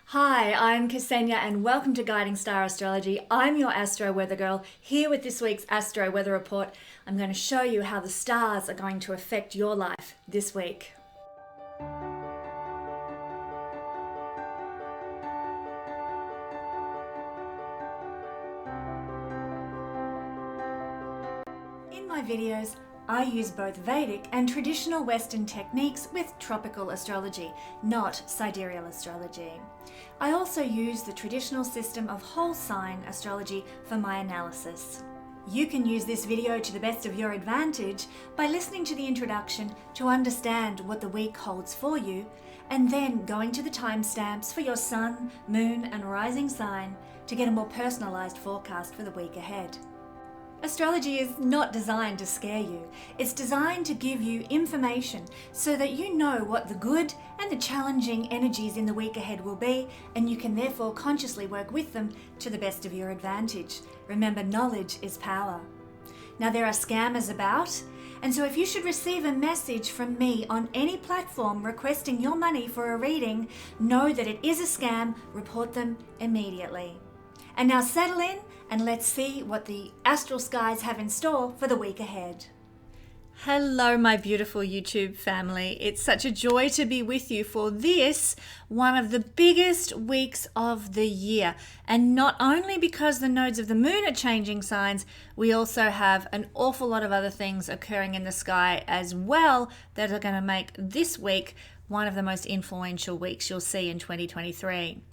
Hi, I'm Kesenya and welcome to Guiding Star Astrology. I'm your Astro Weather Girl, here with this week's Astro Weather Report. I'm going to show you how the stars are going to affect your life this week. In my videos, I use both Vedic and traditional Western techniques with tropical astrology, not sidereal astrology. I also use the traditional system of whole sign astrology for my analysis. You can use this video to the best of your advantage by listening to the introduction to understand what the week holds for you, and then going to the timestamps for your sun, moon, and rising sign to get a more personalized forecast for the week ahead. Astrology is not designed to scare you. It's designed to give you information so that you know what the good and the challenging energies in the week ahead will be, and you can therefore consciously work with them to the best of your advantage. Remember, knowledge is power. Now, there are scammers about, and so if you should receive a message from me on any platform requesting your money for a reading, know that it is a scam. Report them immediately. And now settle in and let's see what the astral skies have in store for the week ahead. Hello, my beautiful YouTube family. It's such a joy to be with you for this, one of the biggest weeks of the year. And not only because the nodes of the moon are changing signs, we also have an awful lot of other things occurring in the sky as well that are going to make this week one of the most influential weeks you'll see in 2023.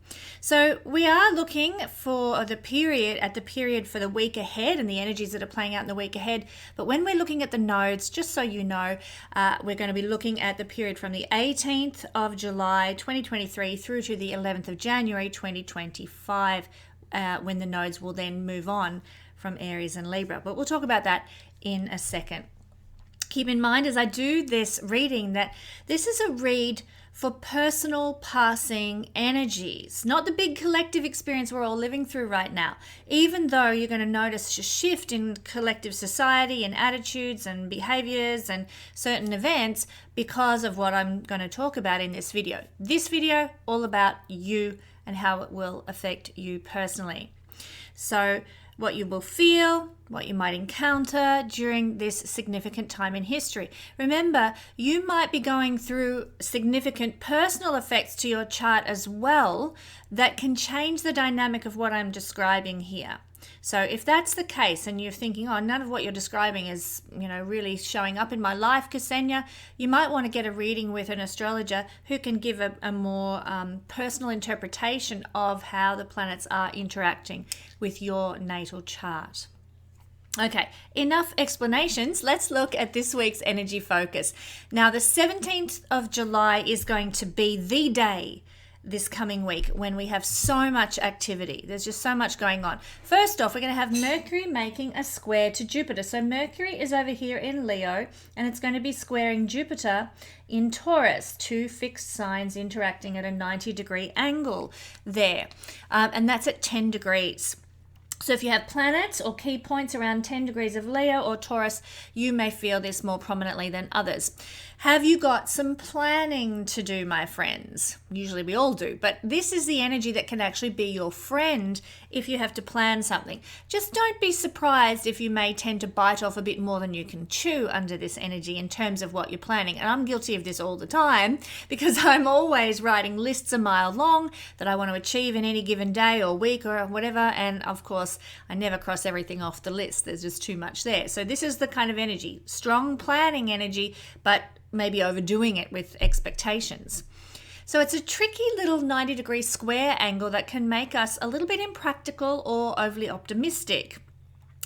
So we are looking for the period for the week ahead and the energies that are playing out in the week ahead. But when we're looking at the nodes, just so you know, we're going to be looking at the period from the 18th of July 2023 through to the 11th of January 2025, when the nodes will then move on from Aries and Libra. But we'll talk about that in a second. Keep in mind as I do this reading that this is a read for personal passing energies, not the big collective experience we're all living through right now. Even though you're going to notice a shift in collective society and attitudes and behaviors and certain events because of what I'm going to talk about in this video. This video, all about you and how it will affect you personally. So what you will feel, what you might encounter during this significant time in history. Remember, you might be going through significant personal effects to your chart as well that can change the dynamic of what I'm describing here. So if that's the case and you're thinking, oh, none of what you're describing is, really showing up in my life, Kesenya, you might want to get a reading with an astrologer who can give a more personal interpretation of how the planets are interacting with your natal chart. Okay, enough explanations. Let's look at this week's energy focus. Now, the 17th of July is going to be the day this coming week when we have so much activity. There's just so much going on. First off, we're going to have Mercury making a square to Jupiter. So Mercury is over here in Leo, and it's going to be squaring Jupiter in Taurus, two fixed signs interacting at a 90-degree angle there. And that's at 10 degrees. So if you have planets or key points around 10 degrees of Leo or Taurus, you may feel this more prominently than others. Have you got some planning to do, my friends? Usually we all do, but this is the energy that can actually be your friend if you have to plan something. Just don't be surprised if you may tend to bite off a bit more than you can chew under this energy in terms of what you're planning. And I'm guilty of this all the time because I'm always writing lists a mile long that I want to achieve in any given day or week or whatever. And of course, I never cross everything off the list. There's just too much there. So this is the kind of energy, strong planning energy, but maybe overdoing it with expectations. So it's a tricky little 90-degree square angle that can make us a little bit impractical or overly optimistic.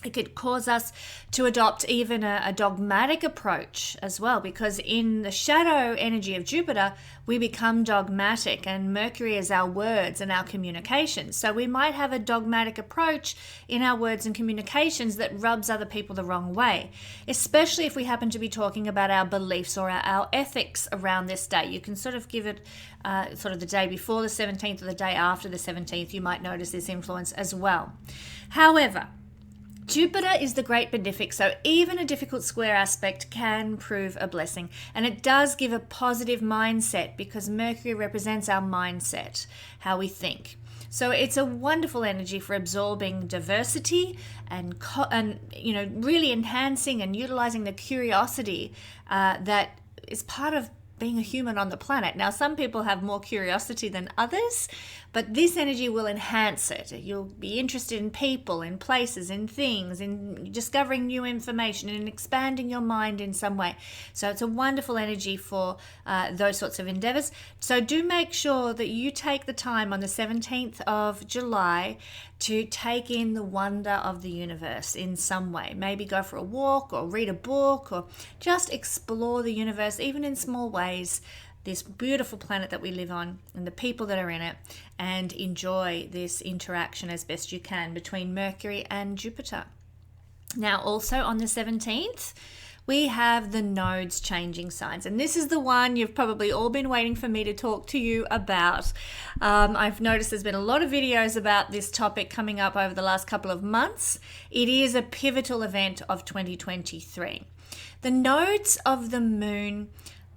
It could cause us to adopt even a dogmatic approach as well, because in the shadow energy of Jupiter, we become dogmatic, and Mercury is our words and our communications. So we might have a dogmatic approach in our words and communications that rubs other people the wrong way, especially if we happen to be talking about our beliefs or our ethics around this day. You can sort of give it sort of the day before the 17th or the day after the 17th. You might notice this influence as well. However, Jupiter is the great benefic, so even a difficult square aspect can prove a blessing. And it does give a positive mindset because Mercury represents our mindset, how we think. So it's a wonderful energy for absorbing diversity and really enhancing and utilizing the curiosity that is part of being a human on the planet. Now, some people have more curiosity than others, but this energy will enhance it. You'll be interested in people, in places, in things, in discovering new information, and expanding your mind in some way. So it's a wonderful energy for those sorts of endeavors. So do make sure that you take the time on the 17th of July to take in the wonder of the universe in some way. Maybe go for a walk or read a book or just explore the universe, even in small ways, this beautiful planet that we live on and the people that are in it, and enjoy this interaction as best you can between Mercury and Jupiter. Now, also on the 17th, we have the nodes changing signs. And this is the one you've probably all been waiting for me to talk to you about. I've noticed there's been a lot of videos about this topic coming up over the last couple of months. It is a pivotal event of 2023. The nodes of the moon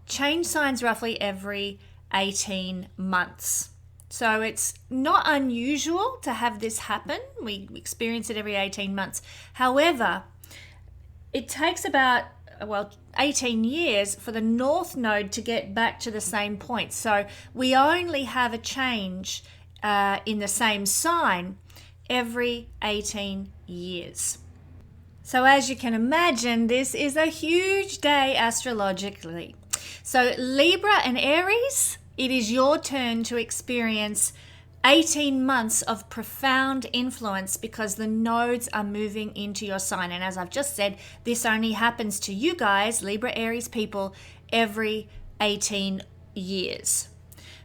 change signs roughly every 18 months. So it's not unusual to have this happen. We experience it every 18 months. However, it takes about 18 years for the North Node to get back to the same point. So we only have a change in the same sign every 18 years. So as you can imagine, this is a huge day astrologically. So Libra and Aries, it is your turn to experience 18 months of profound influence because the nodes are moving into your sign. And as I've just said, this only happens to you guys, Libra, Aries people, every 18 years.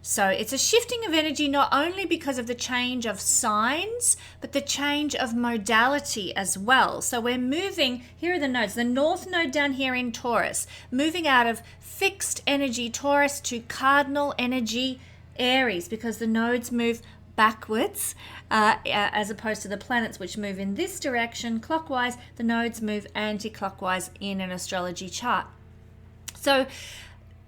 So it's a shifting of energy not only because of the change of signs, but the change of modality as well. So we're moving, here are the nodes, the North Node down here in Taurus, moving out of fixed energy Taurus to cardinal energy Aries, because the nodes move backwards as opposed to the planets which move in this direction clockwise. The nodes move anti-clockwise in an astrology chart. So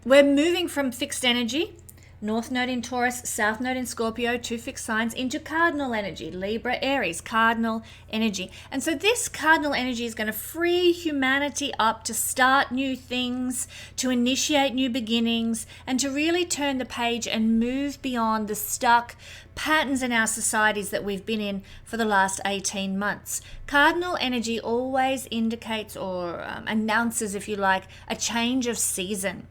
we're moving from fixed energy, North Node in Taurus, South Node in Scorpio, two fixed signs, into cardinal energy, Libra, Aries, cardinal energy. And so this cardinal energy is going to free humanity up to start new things, to initiate new beginnings, and to really turn the page and move beyond the stuck patterns in our societies that we've been in for the last 18 months. Cardinal energy always indicates or announces, if you like, a change of season.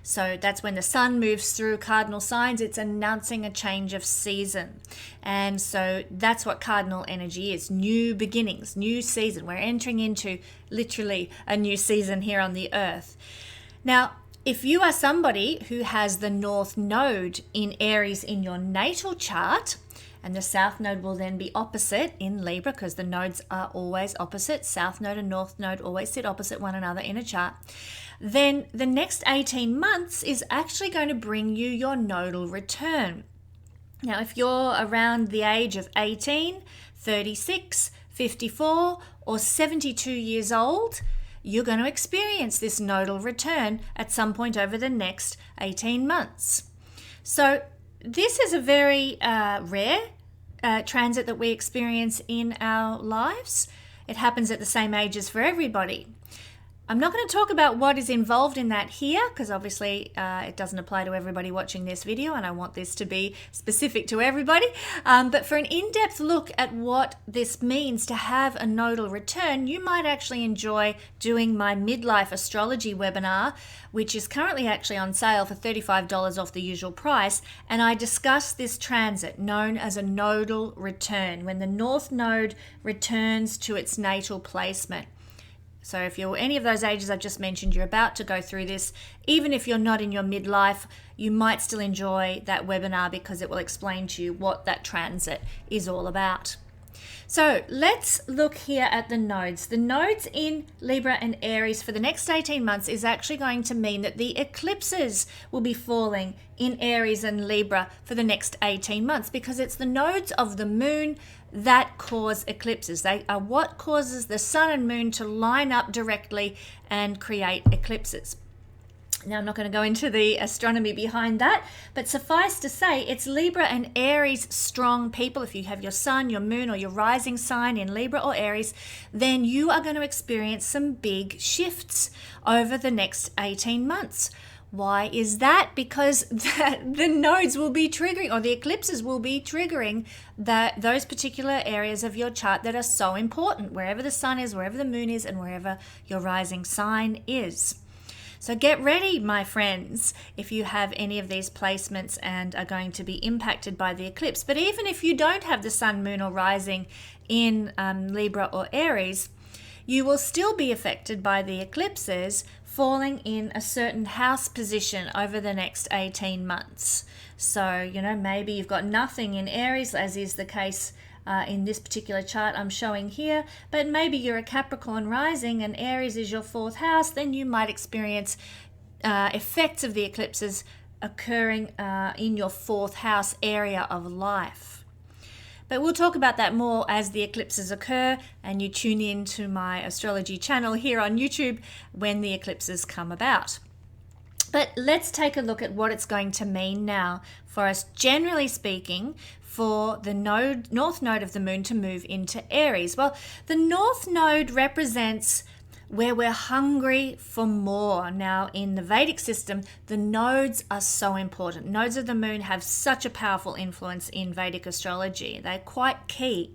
So that's when the sun moves through cardinal signs, it's announcing a change of season. And so that's what cardinal energy is, new beginnings, new season. We're entering into literally a new season here on the earth. Now, if you are somebody who has the North Node in Aries in your natal chart, and the South Node will then be opposite in Libra, because the nodes are always opposite. South Node and North Node always sit opposite one another in a chart. Then the next 18 months is actually going to bring you your nodal return. Now, if you're around the age of 18, 36, 54, or 72 years old, you're going to experience this nodal return at some point over the next 18 months. So this is a very rare transit that we experience in our lives. It happens at the same ages for everybody. I'm not going to talk about what is involved in that here, because obviously it doesn't apply to everybody watching this video, and I want this to be specific to everybody. But for an in-depth look at what this means to have a nodal return, you might actually enjoy doing my midlife astrology webinar, which is currently actually on sale for $35 off the usual price. And I discuss this transit known as a nodal return, when the North Node returns to its natal placement. So if you're any of those ages I've just mentioned, you're about to go through this. Even if you're not in your midlife, you might still enjoy that webinar because it will explain to you what that transit is all about. So let's look here at the nodes. The nodes in Libra and Aries for the next 18 months is actually going to mean that the eclipses will be falling in Aries and Libra for the next 18 months, because it's the nodes of the moon that cause eclipses. They are what causes the sun and moon to line up directly and create eclipses. Now, I'm not going to go into the astronomy behind that, but suffice to say, it's Libra and Aries strong people. If you have your sun, your moon, or your rising sign in Libra or Aries, then you are going to experience some big shifts over the next 18 months. Why is that? Because the nodes will be triggering, or the eclipses will be triggering those particular areas of your chart that are so important, wherever the sun is, wherever the moon is, and wherever your rising sign is. So get ready, my friends, if you have any of these placements and are going to be impacted by the eclipse. But even if you don't have the sun, moon, or rising in Libra or Aries, you will still be affected by the eclipses falling in a certain house position over the next 18 months. So, maybe you've got nothing in Aries, as is the case in this particular chart I'm showing here, but maybe you're a Capricorn rising and Aries is your 4th house, then you might experience effects of the eclipses occurring in your 4th house area of life. But we'll talk about that more as the eclipses occur and you tune in to my astrology channel here on YouTube when the eclipses come about. But let's take a look at what it's going to mean now for us, generally speaking, for the north node of the moon to move into Aries. Well, the north node represents where we're hungry for more. Now, in the Vedic system, the nodes are so important. Nodes of the moon have such a powerful influence in Vedic astrology. They're quite key.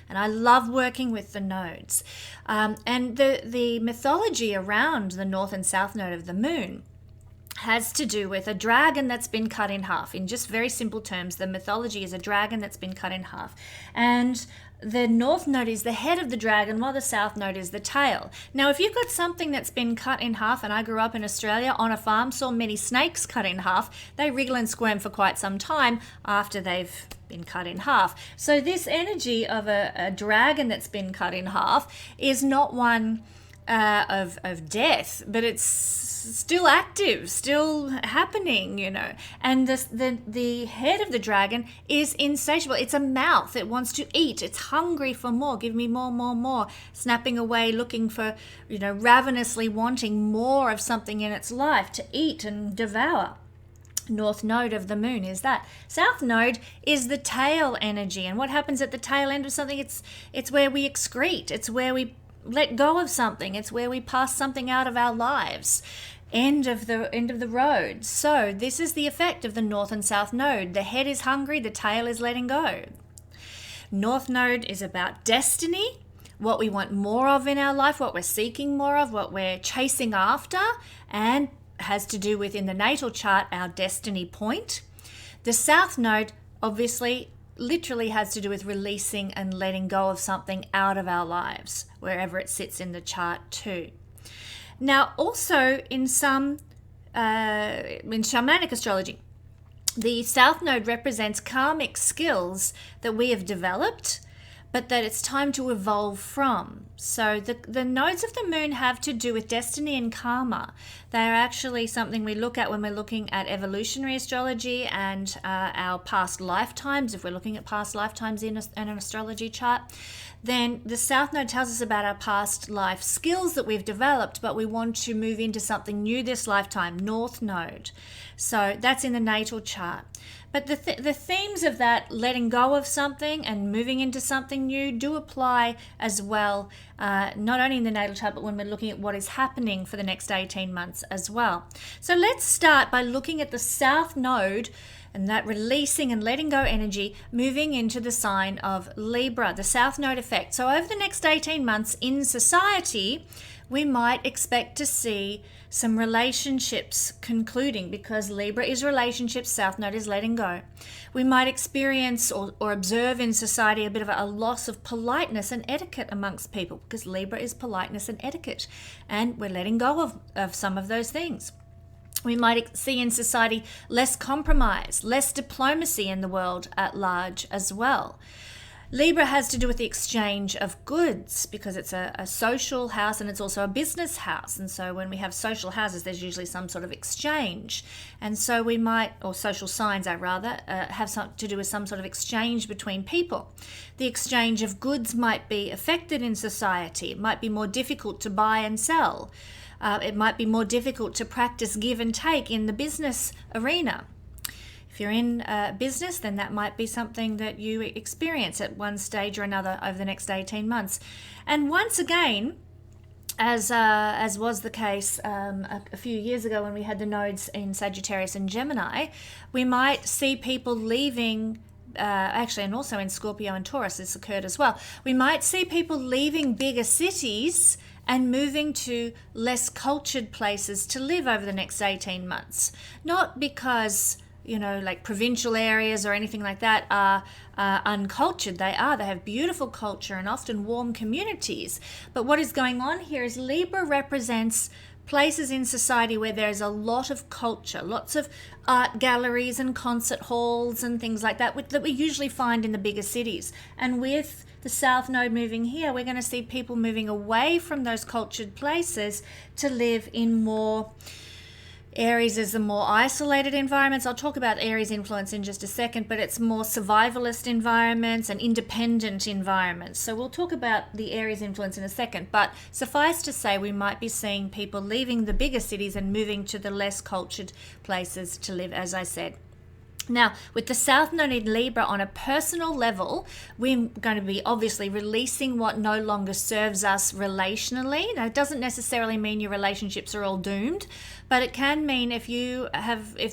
And I love working with the nodes. And the mythology around the north and south node of the moon has to do with a dragon that's been cut in half. In just very simple terms, the mythology is a dragon that's been cut in half. And the north node is the head of the dragon, while the south node is the tail. Now, if you've got something that's been cut in half, and I grew up in Australia on a farm, saw many snakes cut in half, they wriggle and squirm for quite some time after they've been cut in half. So this energy of a dragon that's been cut in half is not one of death, but it's still active, still happening, and the head of the dragon is insatiable. It's a mouth. It wants to eat. It's hungry for more. Give me more, snapping away, looking for, ravenously wanting more of something in its life to eat and devour. North node of the moon is that. South node is the tail energy, and what happens at the tail end of something? It's where we excrete. It's where we let go of something. It's where we pass something out of our lives. End of the road. So this is the effect of the north and south node. The head is hungry, the tail is letting go. North node is about destiny, what we want more of in our life, what we're seeking more of, what we're chasing after, and has to do with, in the natal chart, our destiny point. The south node obviously literally has to do with releasing and letting go of something out of our lives, wherever it sits in the chart too. Now, also in shamanic astrology, the south node represents karmic skills that we have developed, but that it's time to evolve from. So the nodes of the moon have to do with destiny and karma. They are actually something we look at when we're looking at evolutionary astrology and our past lifetimes. If we're looking at past lifetimes in an astrology chart, then the south node tells us about our past life skills that we've developed, but we want to move into something new this lifetime, north node. So that's in the natal chart. But the themes of that letting go of something and moving into something new do apply as well, not only in the natal chart, but when we're looking at what is happening for the next 18 months as well. So let's start by looking at the south node and that releasing and letting go energy moving into the sign of Libra, the south node effect. So over the next 18 months in society, we might expect to see some relationships concluding, because Libra is relationships, south node is letting go. We might experience or observe in society a bit of a loss of politeness and etiquette amongst people, because Libra is politeness and etiquette, and we're letting go of some of those things. We might see in society less compromise, less diplomacy in the world at large as well. Libra has to do with the exchange of goods because it's a social house and it's also a business house. And so when we have social houses, there's usually some sort of exchange. And so we might, or social signs, have something to do with some sort of exchange between people. The exchange of goods might be affected in society. It might be more difficult to buy and sell. It might be more difficult to practice give and take in the business arena. If you're in business, then that might be something that you experience at one stage or another over the next 18 months. And once again, as was the case a few years ago when we had the nodes in Sagittarius and Gemini, we might see people leaving, and also in Scorpio and Taurus, this occurred as well. We might see people leaving bigger cities and moving to less cultured places to live over the next 18 months. Not because like provincial areas or anything like that are uncultured. They have beautiful culture and often warm communities. But what is going on here is Libra represents places in society where there's a lot of culture, lots of art galleries and concert halls and things like that that we usually find in the bigger cities. And with the South Node moving here, we're going to see people moving away from those cultured places to live in more Aries is the more isolated environments. I'll talk about Aries influence in just a second, but it's more survivalist environments and independent environments. So we'll talk about the Aries influence in a second, but suffice to say we might be seeing people leaving the bigger cities and moving to the less cultured places to live, as I said. Now, with the South Node in Libra on a personal level, we're going to be obviously releasing what no longer serves us relationally. Now, it doesn't necessarily mean your relationships are all doomed, but it can mean if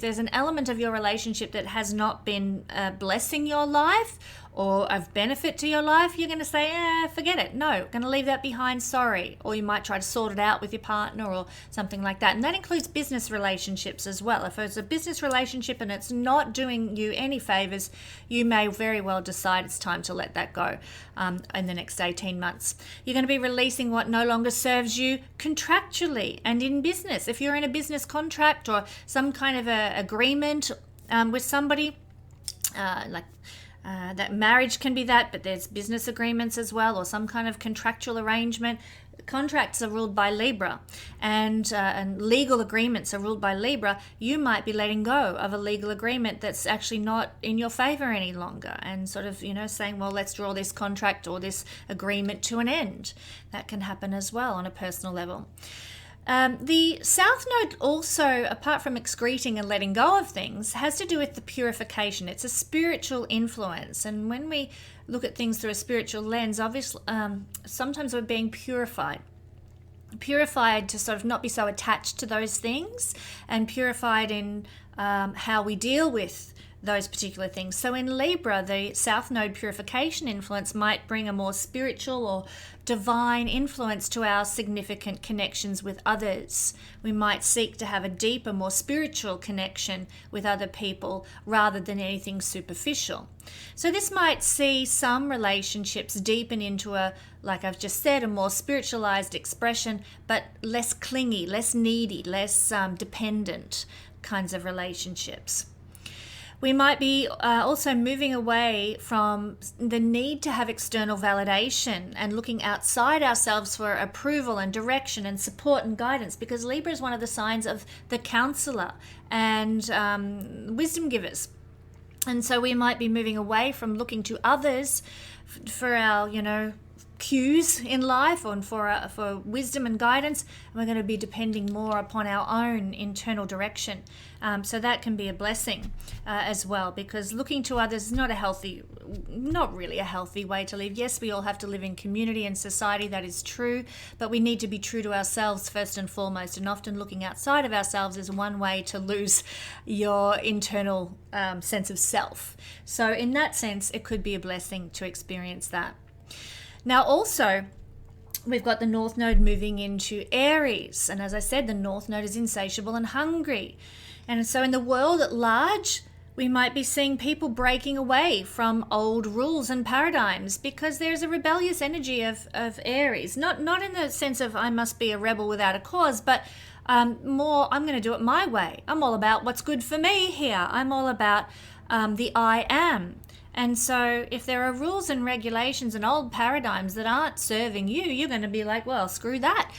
there's an element of your relationship that has not been blessing your life or of benefit to your life, you're going to say, forget it. No, going to leave that behind, sorry. Or you might try to sort it out with your partner or something like that. And that includes business relationships as well. If it's a business relationship and it's not doing you any favors, you may very well decide it's time to let that go in the next 18 months. You're going to be releasing what no longer serves you contractually and in business. If you're in a business contract or some kind of a agreement with somebody, that marriage can be that, but there's business agreements as well, or some kind of contractual arrangement. Contracts are ruled by Libra, and legal agreements are ruled by Libra. You might be letting go of a legal agreement that's actually not in your favor any longer, and sort of, saying, well, let's draw this contract or this agreement to an end. That can happen as well on a personal level. The South Node also, apart from excreting and letting go of things, has to do with the purification. It's a spiritual influence. And when we look at things through a spiritual lens, obviously, sometimes we're being purified. Purified to sort of not be so attached to those things, and purified in how we deal with those particular things. So in Libra, the South Node purification influence might bring a more spiritual or divine influence to our significant connections with others. We might seek to have a deeper, more spiritual connection with other people rather than anything superficial. So this might see some relationships deepen into like I've just said, a more spiritualized expression, but less clingy, less needy, less dependent kinds of relationships. We might be also moving away from the need to have external validation and looking outside ourselves for approval and direction and support and guidance, because Libra is one of the signs of the counselor and wisdom givers. And so we might be moving away from looking to others for our, cues in life or for wisdom and guidance, and we're going to be depending more upon our own internal direction. So that can be a blessing as well, because looking to others is not really a healthy way to live. Yes, we all have to live in community and society, that is true, but we need to be true to ourselves first and foremost, and often looking outside of ourselves is one way to lose your internal sense of self. So in that sense, it could be a blessing to experience that. Now also, we've got the North Node moving into Aries. And as I said, the North Node is insatiable and hungry. And so in the world at large, we might be seeing people breaking away from old rules and paradigms because there's a rebellious energy of Aries. Not in the sense of I must be a rebel without a cause, but more I'm going to do it my way. I'm all about what's good for me here. I'm all about the I am. And so if there are rules and regulations and old paradigms that aren't serving you, you're going to be like, well, screw that.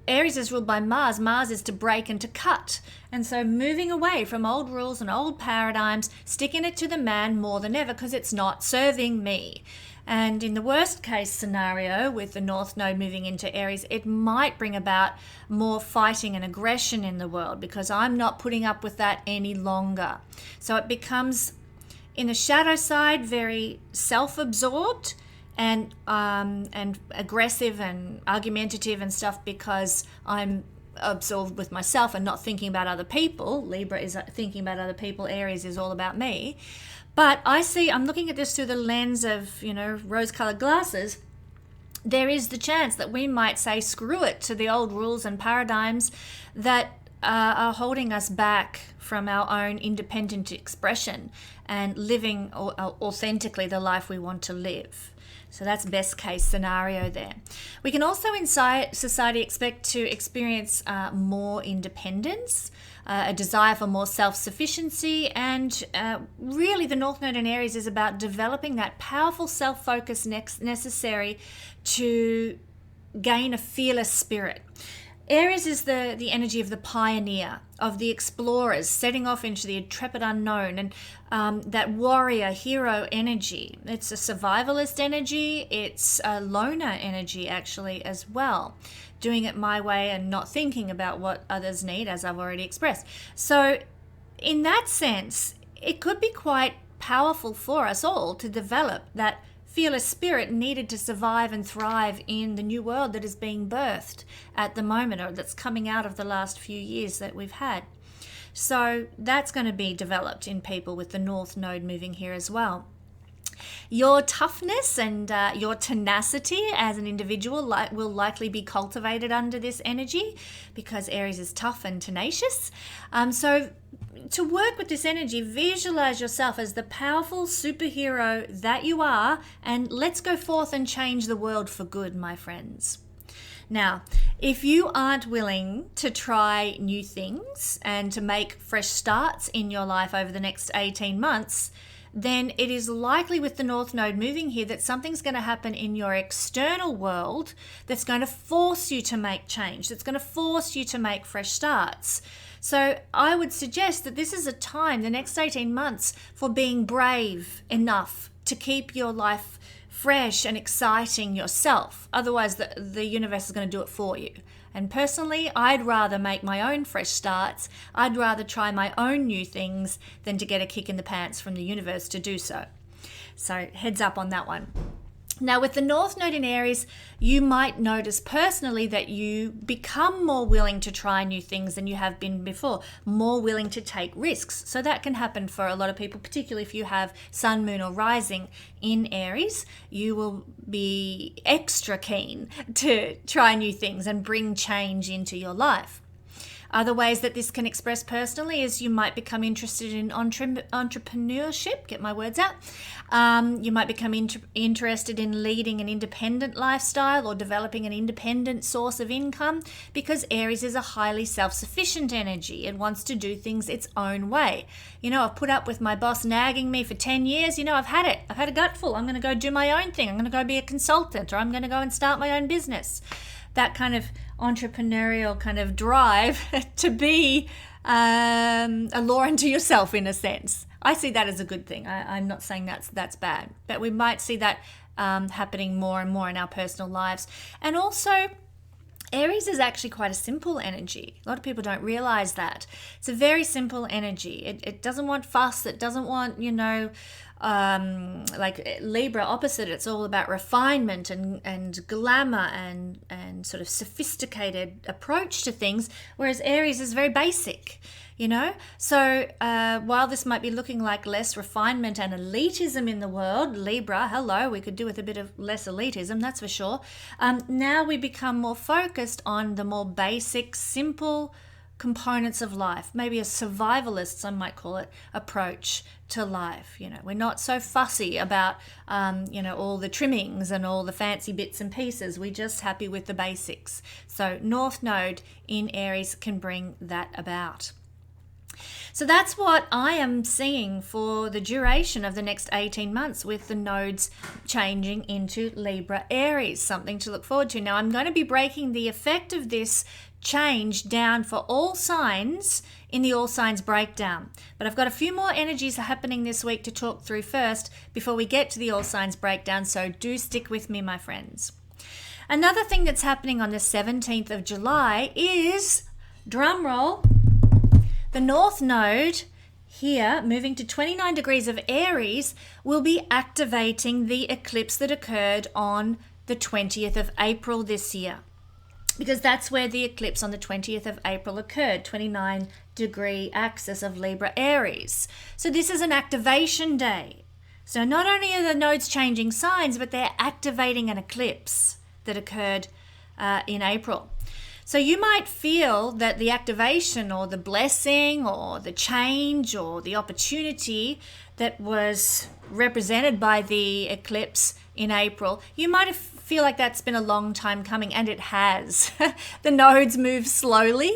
Aries is ruled by Mars. Mars is to break and to cut. And so moving away from old rules and old paradigms, sticking it to the man more than ever because it's not serving me. And in the worst case scenario, with the North Node moving into Aries, it might bring about more fighting and aggression in the world because I'm not putting up with that any longer. So it becomes, in the shadow side, very self-absorbed and aggressive and argumentative and stuff because I'm absorbed with myself and not thinking about other people. Libra is thinking about other people. Aries is all about me. But I'm looking at this through the lens of, rose-colored glasses. There is the chance that we might say screw it to the old rules and paradigms that are holding us back from our own independent expression and living authentically the life we want to live. So that's best case scenario there. We can also in society expect to experience more independence, a desire for more self-sufficiency, and really the North Node in Aries is about developing that powerful self-focus necessary to gain a fearless spirit. Aries is the energy of the pioneer, of the explorers, setting off into the intrepid unknown, and that warrior hero energy. It's a survivalist energy. It's a loner energy, actually, as well. Doing it my way and not thinking about what others need, as I've already expressed. So in that sense, it could be quite powerful for us all to develop that fearless spirit needed to survive and thrive in the new world that is being birthed at the moment, or that's coming out of the last few years that we've had. So that's going to be developed in people with the North Node moving here as well. Your toughness and your tenacity as an individual will likely be cultivated under this energy because Aries is tough and tenacious. So to work with this energy, visualize yourself as the powerful superhero that you are, and let's go forth and change the world for good, my friends. Now, if you aren't willing to try new things and to make fresh starts in your life over the next 18 months, then it is likely with the North Node moving here that something's going to happen in your external world that's going to force you to make change, that's going to force you to make fresh starts. So I would suggest that this is a time, the next 18 months, for being brave enough to keep your life fresh and exciting yourself. Otherwise, the universe is going to do it for you. And personally, I'd rather make my own fresh starts. I'd rather try my own new things than to get a kick in the pants from the universe to do so. So heads up on that one. Now, with the North Node in Aries, you might notice personally that you become more willing to try new things than you have been before, more willing to take risks. So that can happen for a lot of people, particularly if you have Sun, Moon, or Rising in Aries. You will be extra keen to try new things and bring change into your life. Other ways that this can express personally is you might become interested in entrepreneurship, get my words out. You might become interested in leading an independent lifestyle or developing an independent source of income, because Aries is a highly self-sufficient energy. It wants to do things its own way. I've put up with my boss nagging me for 10 years. I've had it. I've had a gutful. I'm going to go do my own thing. I'm going to go be a consultant, or I'm going to go and start my own business. That kind of entrepreneurial kind of drive to be a law unto yourself, in a sense. I see that as a good thing. I'm not saying that's bad, but we might see that happening more and more in our personal lives. And also, Aries is actually quite a simple energy. A lot of people don't realize that. It's a very simple energy. It doesn't want fuss. It doesn't want, like Libra opposite. It's all about refinement and glamour and sort of sophisticated approach to things, whereas Aries is very basic. So while this might be looking like less refinement and elitism in the world, Libra, hello, we could do with a bit of less elitism, that's for sure. Now we become more focused on the more basic, simple components of life, maybe a survivalist, some might call it, approach to life. We're not so fussy about, all the trimmings and all the fancy bits and pieces. We're just happy with the basics. So North Node in Aries can bring that about. So that's what I am seeing for the duration of the next 18 months, with the nodes changing into Libra Aries, something to look forward to. Now, I'm going to be breaking the effect of this change down for all signs in the all signs breakdown. But I've got a few more energies happening this week to talk through first before we get to the all signs breakdown, so do stick with me, my friends. Another thing that's happening on the 17th of July is, drum roll, the North Node here, moving to 29 degrees of Aries, will be activating the eclipse that occurred on the 20th of April this year. Because that's where the eclipse on the 20th of April occurred, 29-degree axis of Libra Aries. So this is an activation day. So not only are the nodes changing signs, but they're activating an eclipse that occurred in April. So you might feel that the activation or the blessing or the change or the opportunity that was represented by the eclipse in April, you might feel like that's been a long time coming, and it has. The nodes move slowly,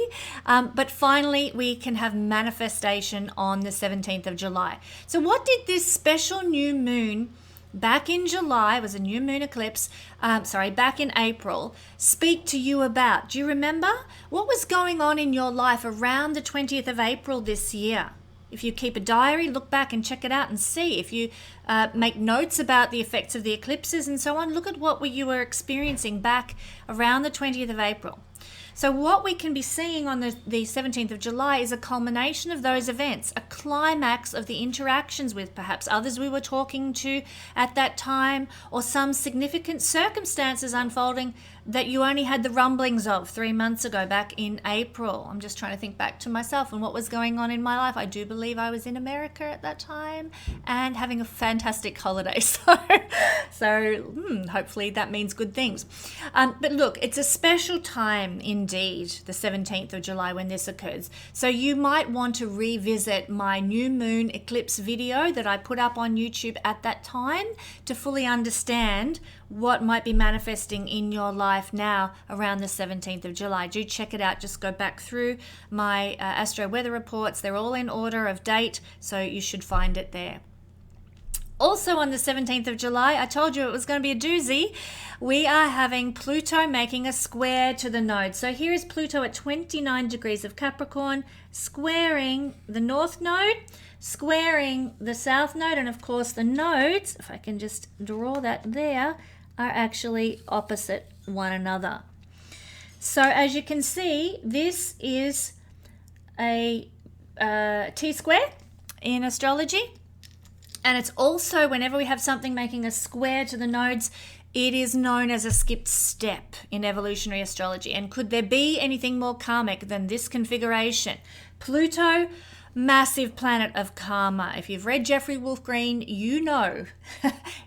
but finally we can have manifestation on the 17th of July. So what did this special new moon back in July, it was a new moon eclipse, back in April, speak to you about? Do you remember? What was going on in your life around the 20th of April this year? If you keep a diary, look back and check it out and see. If you make notes about the effects of the eclipses and so on, look at what you were experiencing back around the 20th of April. So what we can be seeing on the 17th of July is a culmination of those events, a climax of the interactions with perhaps others we were talking to at that time, or some significant circumstances unfolding that you only had the rumblings of 3 months ago back in April. I'm just trying to think back to myself and what was going on in my life. I do believe I was in America at that time and having a fantastic holiday. So hopefully that means good things. But look, it's a special time indeed, the 17th of July, when this occurs. So you might want to revisit my new moon eclipse video that I put up on YouTube at that time to fully understand what might be manifesting in your life now around the 17th of July. Do check it out. Just go back through my astro weather reports. They're all in order of date, so you should find it there. Also on the 17th of July, I told you it was going to be a doozy. We are having Pluto making a square to the node. So here is Pluto at 29 degrees of Capricorn, squaring the North Node, squaring the South Node, and of course the nodes, if I can just draw that there, are actually opposite one another. So as you can see, this is a T-square in astrology. And it's also, whenever we have something making a square to the nodes, it is known as a skipped step in evolutionary astrology. And could there be anything more karmic than this configuration? Pluto, massive planet of karma. If you've read Jeffrey Wolf Green, you know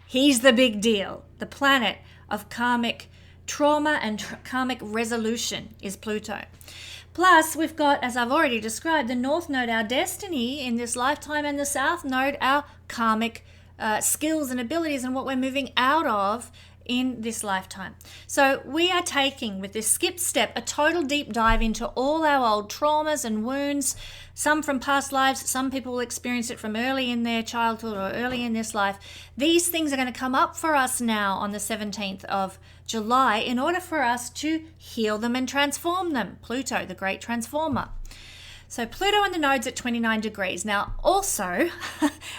he's the big deal. The planet of karmic trauma and karmic resolution is Pluto. Plus, we've got, as I've already described, the North Node, our destiny in this lifetime, and the South Node, our karmic skills and abilities and what we're moving out of in this lifetime. So we are taking, with this skip step, a total deep dive into all our old traumas and wounds, some from past lives. Some people will experience it from early in their childhood or early in this life. These things are going to come up for us now on the 17th of July in order for us to heal them and transform them. Pluto, the great transformer. So Pluto and the nodes at 29 degrees. Now also,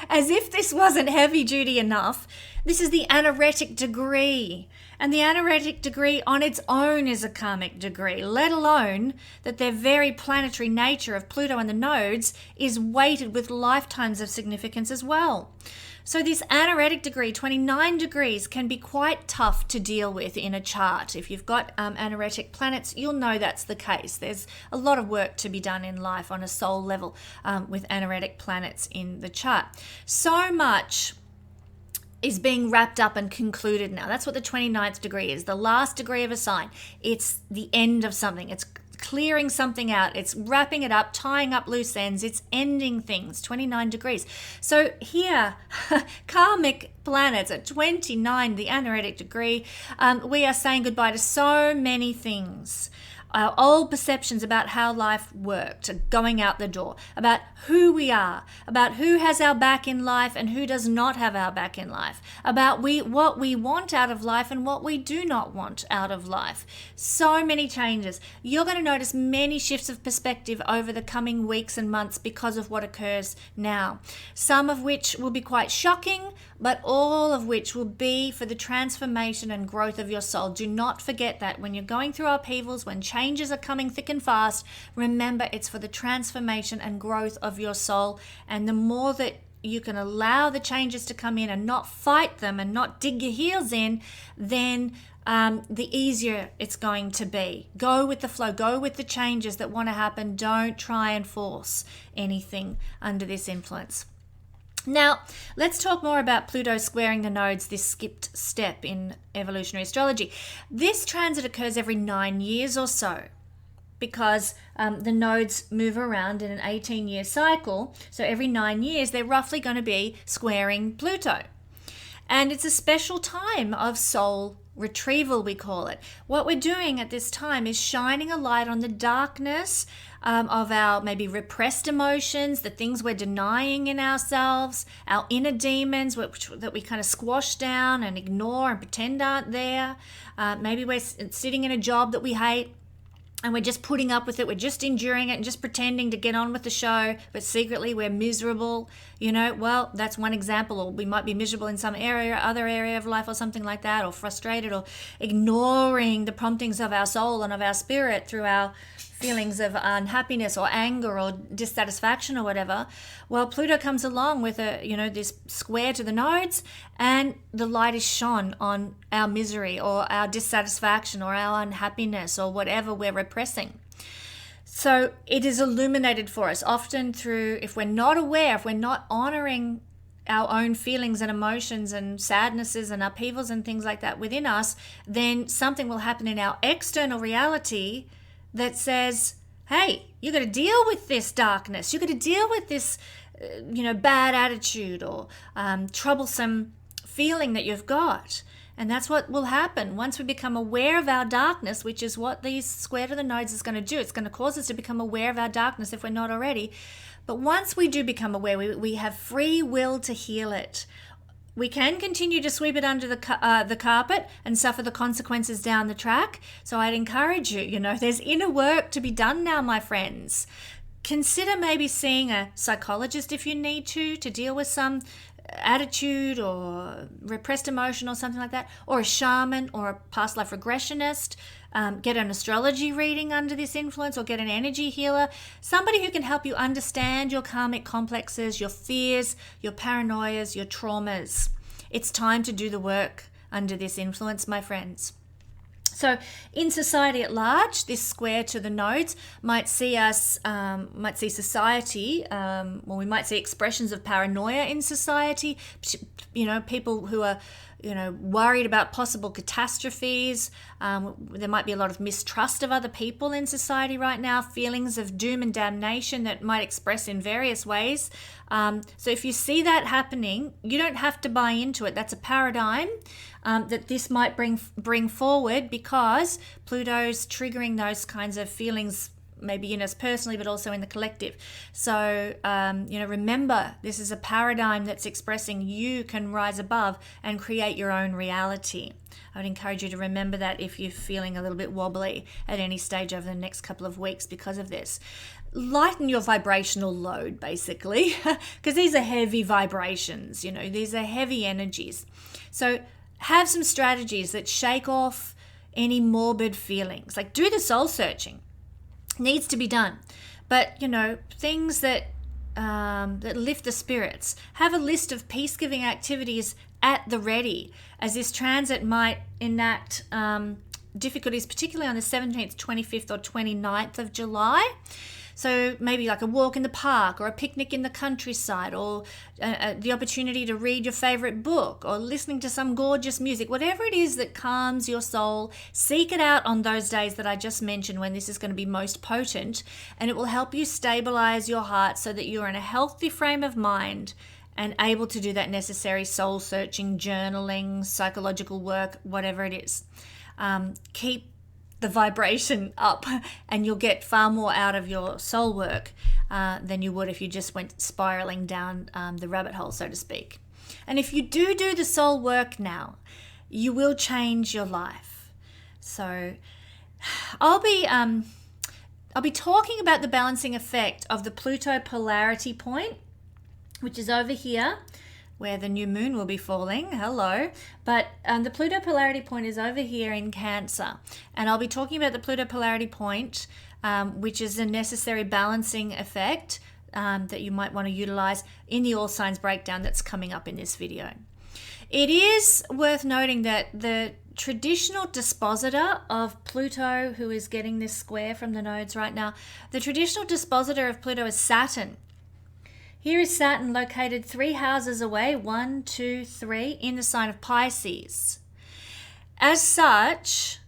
as if this wasn't heavy duty enough, this is the anaretic degree. And the anaretic degree on its own is a karmic degree, let alone that their very planetary nature of Pluto and the nodes is weighted with lifetimes of significance as well. So this anaretic degree, 29 degrees, can be quite tough to deal with in a chart. If you've got anaretic planets, you'll know that's the case. There's a lot of work to be done in life on a soul level with anaretic planets in the chart. So much is being wrapped up and concluded now. That's what the 29th degree is, the last degree of a sign. It's the end of something. It's clearing something out. It's wrapping it up, tying up loose ends. It's ending things, 29 degrees. So here, karmic planets at 29, the anaretic degree, we are saying goodbye to so many things Our old perceptions about how life worked are going out the door, about who we are, about who has our back in life and who does not have our back in life, about what we want out of life and what we do not want out of life. So many changes. You're going to notice many shifts of perspective over the coming weeks and months because of what occurs now. Some of which will be quite shocking, but all of which will be for the transformation and growth of your soul. Do not forget that when you're going through upheavals, when changes are coming thick and fast, remember it's for the transformation and growth of your soul. And the more that you can allow the changes to come in and not fight them and not dig your heels in, then the easier it's going to be. Go with the flow, go with the changes that want to happen. Don't try and force anything under this influence. Now, let's talk more about Pluto squaring the nodes, this skipped step in evolutionary astrology. This transit occurs every 9 years or so because the nodes move around in an 18-year cycle. So every 9 years, they're roughly going to be squaring Pluto. And it's a special time of soul retrieval, we call it. What we're doing at this time is shining a light on the darkness of our maybe repressed emotions, the things we're denying in ourselves, our inner demons that we kind of squash down and ignore and pretend aren't there. Maybe we're sitting in a job that we hate and we're just putting up with it, we're just enduring it and just pretending to get on with the show, but secretly we're miserable. Well, that's one example. Or we might be miserable in some other area of life or something like that, or frustrated, or ignoring the promptings of our soul and of our spirit through our feelings of unhappiness or anger or dissatisfaction or whatever. Well, Pluto comes along with this square to the nodes, and the light is shone on our misery or our dissatisfaction or our unhappiness or whatever we're repressing. So it is illuminated for us, often through, if we're not aware, if we're not honoring our own feelings and emotions and sadnesses and upheavals and things like that within us, then something will happen in our external reality that says, hey, you got to deal with this darkness. You got to deal with this, bad attitude or troublesome feeling that you've got. And that's what will happen once we become aware of our darkness, which is what these square to the nodes is going to do. It's going to cause us to become aware of our darkness if we're not already. But once we do become aware, we have free will to heal it. We can continue to sweep it under the carpet and suffer the consequences down the track. So I'd encourage you, there's inner work to be done now, my friends. Consider maybe seeing a psychologist if you need to deal with some attitude or repressed emotion or something like that, or a shaman or a past life regressionist. Get an astrology reading under this influence, or get an energy healer, somebody who can help you understand your karmic complexes, your fears, your paranoias, your traumas. It's time to do the work under this influence, my friends. So in society at large, this square to the nodes might see society, we might see expressions of paranoia in society, people who are, worried about possible catastrophes. There might be a lot of mistrust of other people in society right now, feelings of doom and damnation that might express in various ways. So if you see that happening, you don't have to buy into it. That's a paradigm that this might bring forward, because Pluto's triggering those kinds of feelings, maybe in us personally, but also in the collective. So, remember, this is a paradigm that's expressing you can rise above and create your own reality. I would encourage you to remember that if you're feeling a little bit wobbly at any stage over the next couple of weeks because of this. Lighten your vibrational load, basically, because these are heavy vibrations, these are heavy energies. So have some strategies that shake off any morbid feelings, like do the soul searching. Needs to be done, but things that lift the spirits. Have a list of peace-giving activities at the ready, as this transit might enact difficulties, particularly on the 17th, 25th, or 29th of July. So maybe like a walk in the park, or a picnic in the countryside, or the opportunity to read your favorite book, or listening to some gorgeous music. Whatever it is that calms your soul, seek it out on those days that I just mentioned when this is going to be most potent, and it will help you stabilize your heart so that you're in a healthy frame of mind and able to do that necessary soul searching, journaling, psychological work, whatever it is. Keep the vibration up, and you'll get far more out of your soul work than you would if you just went spiraling down the rabbit hole, so to speak. And if you do the soul work now, you will change your life. So I'll be talking about the balancing effect of the Pluto polarity point, which is over here, where the new moon will be falling. Hello. But the Pluto polarity point is over here in Cancer. And I'll be talking about the Pluto polarity point, which is a necessary balancing effect that you might want to utilize in the all signs breakdown that's coming up in this video. It is worth noting that the traditional dispositor of Pluto, who is getting this square from the nodes right now, the traditional dispositor of Pluto is Saturn. Here is Saturn located 3 houses away, 1, 2, 3, in the sign of Pisces. As such,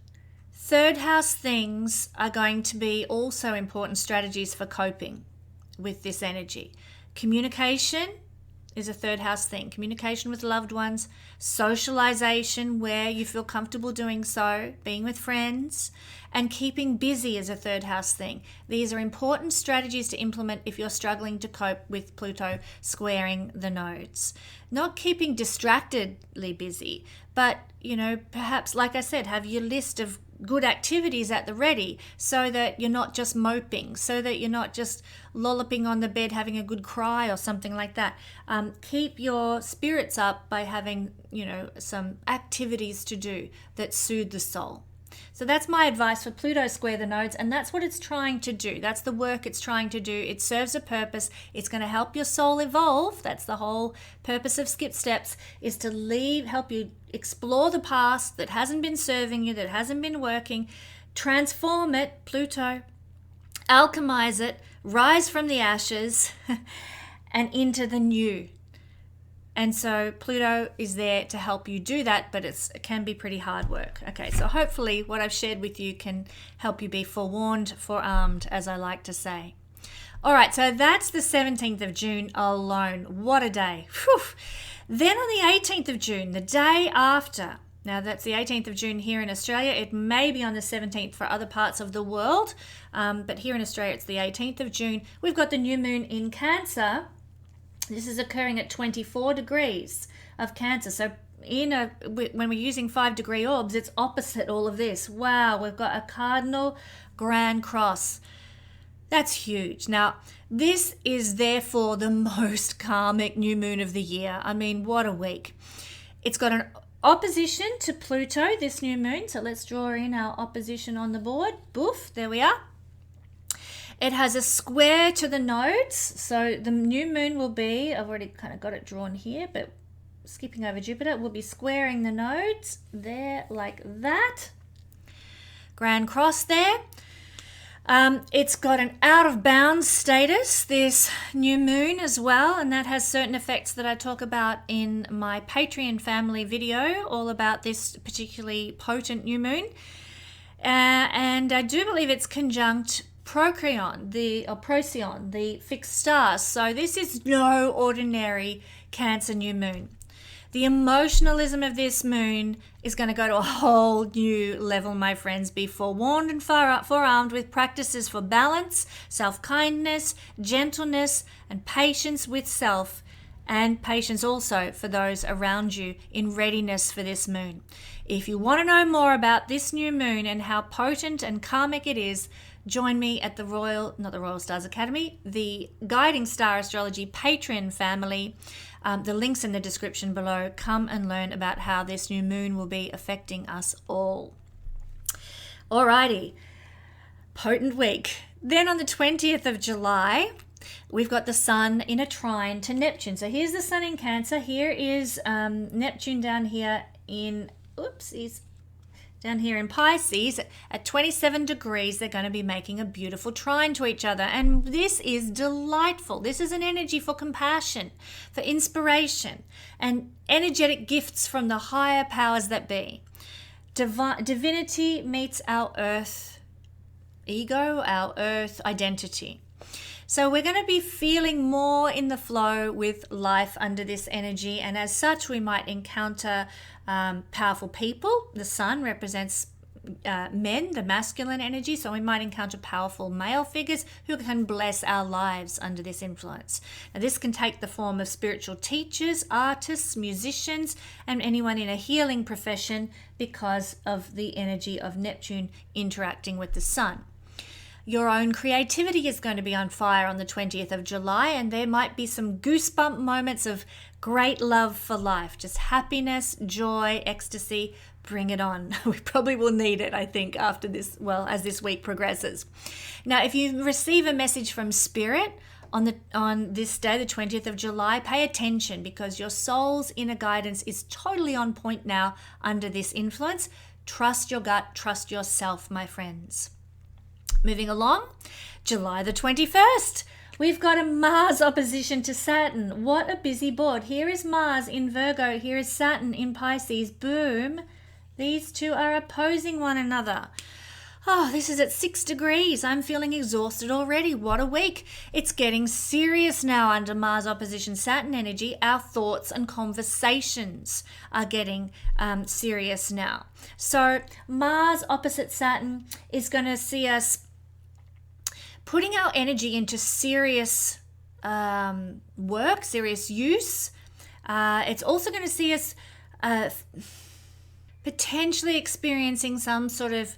third house things are going to be also important strategies for coping with this energy. Communication is a third house thing. Communication with loved ones, socialization where you feel comfortable doing so, being with friends, and keeping busy is a third house thing. These are important strategies to implement if you're struggling to cope with Pluto squaring the nodes. Not keeping distractedly busy, but, perhaps, like I said, have your list of good activities at the ready so that you're not just moping, so that you're not just lolloping on the bed having a good cry or something like that. Keep your spirits up by having, some activities to do that soothe the soul. So that's my advice for Pluto square the nodes, and that's what it's trying to do. That's the work it's trying to do. It serves a purpose. It's going to help your soul evolve. That's the whole purpose of Skip Steps, is to help you explore the past that hasn't been serving you, that hasn't been working, transform it, Pluto, alchemize it, rise from the ashes and into the new. And so Pluto is there to help you do that, but it can be pretty hard work. Okay, so hopefully what I've shared with you can help you be forewarned, forearmed, as I like to say. All right, so that's the 17th of June alone. What a day. Whew. Then on the 18th of June, the day after, now that's the 18th of June here in Australia. It may be on the 17th for other parts of the world, but here in Australia it's the 18th of June. We've got the new moon in Cancer. This is occurring at 24 degrees of Cancer. So when we're using 5-degree orbs, it's opposite all of this. Wow, we've got a cardinal grand cross. That's huge. Now, this is therefore the most karmic new moon of the year. I mean, what a week. It's got an opposition to Pluto, this new moon. So let's draw in our opposition on the board. Boof, there we are. It has a square to the nodes. So the new moon will be, I've already kind of got it drawn here, but skipping over Jupiter, we'll be squaring the nodes there like that. Grand cross there. It's got an out of bounds status, this new moon as well, and that has certain effects that I talk about in my Patreon family video, all about this particularly potent new moon. And I do believe it's conjunct Procyon, the fixed stars. So this is no ordinary Cancer new moon. The emotionalism of this moon is going to go to a whole new level, my friends. Be forewarned and forearmed with practices for balance, self-kindness, gentleness, and patience with self, and patience also for those around you in readiness for this moon. If you want to know more about this new moon and how potent and karmic it is, join me at the Royal Stars Academy, the Guiding Star Astrology Patreon family. The link's in the description below. Come and learn about how this new moon will be affecting us all. Alrighty, potent week. Then on the 20th of July, we've got the Sun in a trine to Neptune. So here's the Sun in Cancer. Here is Neptune down here in, down here in Pisces at 27 degrees. They're going to be making a beautiful trine to each other. And this is delightful. This is an energy for compassion, for inspiration, and energetic gifts from the higher powers that be. Divinity meets our earth ego, our earth identity. So we're going to be feeling more in the flow with life under this energy, and as such we might encounter powerful people. The Sun represents men, the masculine energy. So we might encounter powerful male figures who can bless our lives under this influence. Now, this can take the form of spiritual teachers, artists, musicians, and anyone in a healing profession because of the energy of Neptune interacting with the sun. Your own creativity is going to be on fire on the 20th of July, and there might be some goosebump moments of great love for life, just happiness, joy, ecstasy. Bring it on. We probably will need it, I think, after this, well, as this week progresses. Now, if you receive a message from Spirit on this day, the 20th of July, pay attention, because your soul's inner guidance is totally on point now under this influence. Trust your gut, trust yourself, my friends. Moving along, July the 21st, we've got a Mars opposition to Saturn. What a busy board. Here is Mars in Virgo, here is Saturn in Pisces. Boom. These two are opposing one another. Oh, this is at 6 degrees. I'm feeling exhausted already. What a week. It's getting serious now under Mars opposition Saturn energy. Our thoughts and conversations are getting serious now. So Mars opposite Saturn is going to see us putting our energy into serious work, serious use. It's also going to see us potentially experiencing some sort of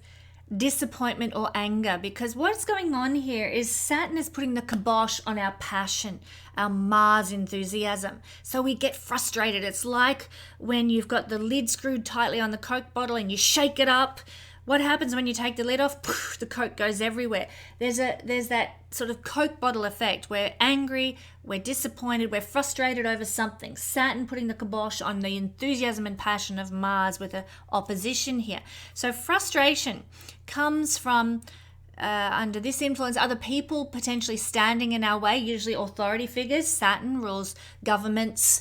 disappointment or anger, because what's going on here is Saturn is putting the kibosh on our passion, our Mars enthusiasm. So we get frustrated. It's like when you've got the lid screwed tightly on the Coke bottle and you shake it up. What happens when you take the lid off? Poof, the Coke goes everywhere. There's that sort of Coke bottle effect. We're angry, we're disappointed, we're frustrated over something. Saturn putting the kibosh on the enthusiasm and passion of Mars with an opposition here. So frustration comes from under this influence, other people potentially standing in our way, usually authority figures. Saturn rules governments,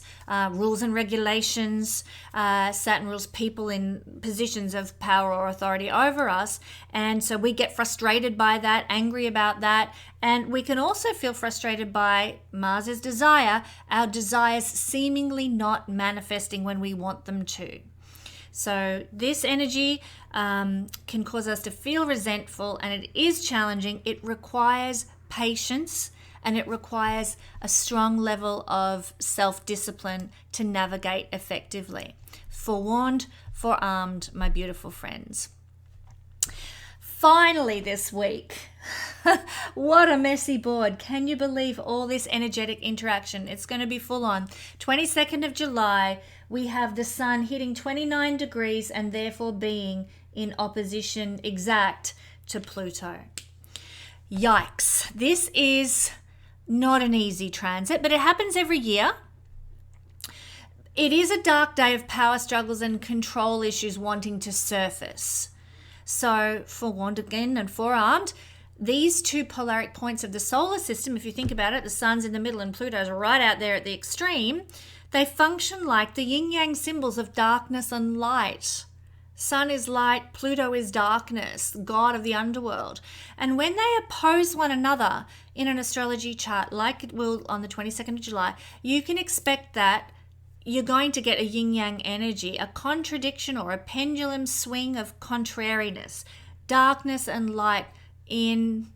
rules and regulations. Saturn rules people in positions of power or authority over us. And so we get frustrated by that, angry about that. And we can also feel frustrated by Mars's desire, our desires seemingly not manifesting when we want them to. So this energy can cause us to feel resentful, and it is challenging. It requires patience, and it requires a strong level of self-discipline to navigate effectively. Forewarned, forearmed, my beautiful friends. Finally this week, what a messy board. Can you believe all this energetic interaction? It's going to be full on. 22nd of July, we have the sun hitting 29 degrees and therefore being in opposition exact to Pluto. Yikes. This is not an easy transit, but it happens every year. It is a dark day of power struggles and control issues wanting to surface. So, forewarned again and forearmed, these two polaric points of the solar system, if you think about it, the sun's in the middle and Pluto's right out there at the extreme, they function like the yin-yang symbols of darkness and light. Sun is light, Pluto is darkness, god of the underworld. And when they oppose one another in an astrology chart, like it will on the 22nd of July, you can expect that you're going to get a yin-yang energy, a contradiction or a pendulum swing of contrariness, darkness and light in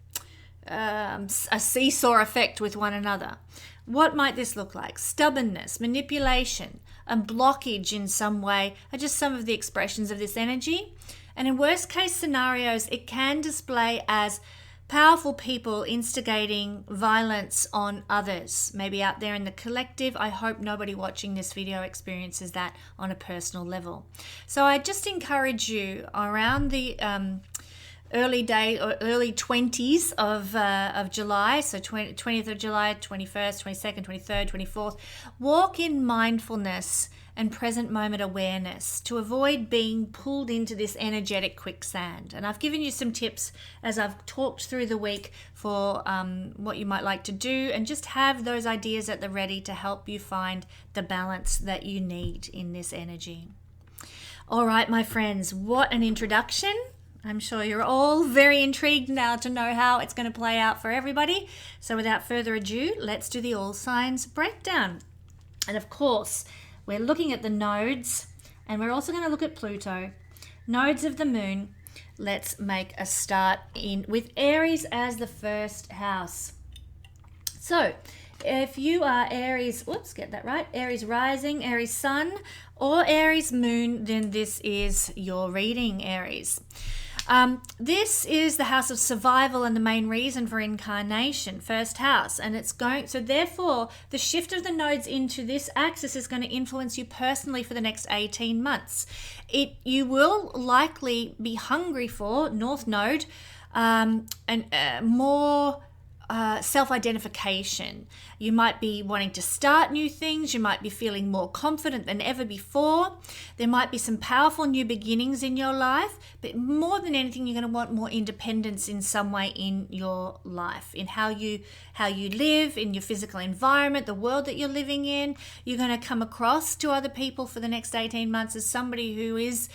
a seesaw effect with one another. What might this look like? Stubbornness, manipulation, a blockage in some way are just some of the expressions of this energy. And in worst case scenarios, it can display as powerful people instigating violence on others, maybe out there in the collective. I hope nobody watching this video experiences that on a personal level. So I just encourage you around the early 20s of July, so 20th of July, 21st, 22nd, 23rd, 24th, walk in mindfulness and present moment awareness to avoid being pulled into this energetic quicksand. And I've given you some tips as I've talked through the week for what you might like to do, and just have those ideas at the ready to help you find the balance that you need in this energy. All right, my friends, what an introduction. I'm sure you're all very intrigued now to know how it's going to play out for everybody. So without further ado, let's do the all signs breakdown. And of course, we're looking at the nodes, and we're also going to look at Pluto, nodes of the moon, let's make a start in with Aries as the first house. So if you are Aries, get that right, Aries rising, Aries sun, or Aries moon, then this is your reading, Aries. This is the house of survival and the main reason for incarnation, first house, and so therefore the shift of the nodes into this axis is going to influence you personally for the next 18 months. You will likely be hungry for North Node and more self-identification. You might be wanting to start new things. You might be feeling more confident than ever before. There might be some powerful new beginnings in your life, but more than anything, you're going to want more independence in some way in your life, in how you live, in your physical environment, the world that you're living in. You're going to come across to other people for the next 18 months as somebody who is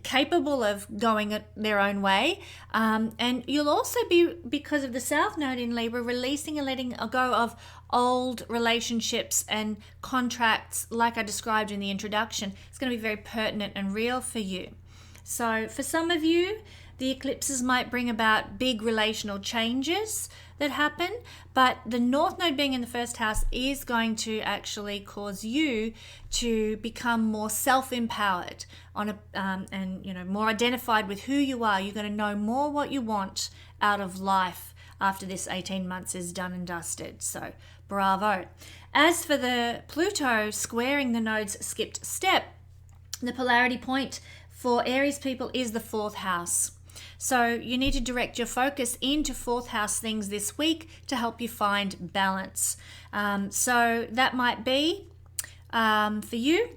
capable of going their own way, and you'll also be, because of the South Node in Libra, releasing and letting go of old relationships and contracts like I described in the introduction. It's going to be very pertinent and real for you. So for some of you, the eclipses might bring about big relational changes that happen, but the North Node being in the first house is going to actually cause you to become more self-empowered and more identified with who you are. You're going to know more what you want out of life after this 18 months is done and dusted. So bravo. As for the Pluto squaring the node's skipped step, the polarity point for Aries people is the 4th house. So you need to direct your focus into 4th house things this week to help you find balance. So that might be, for you,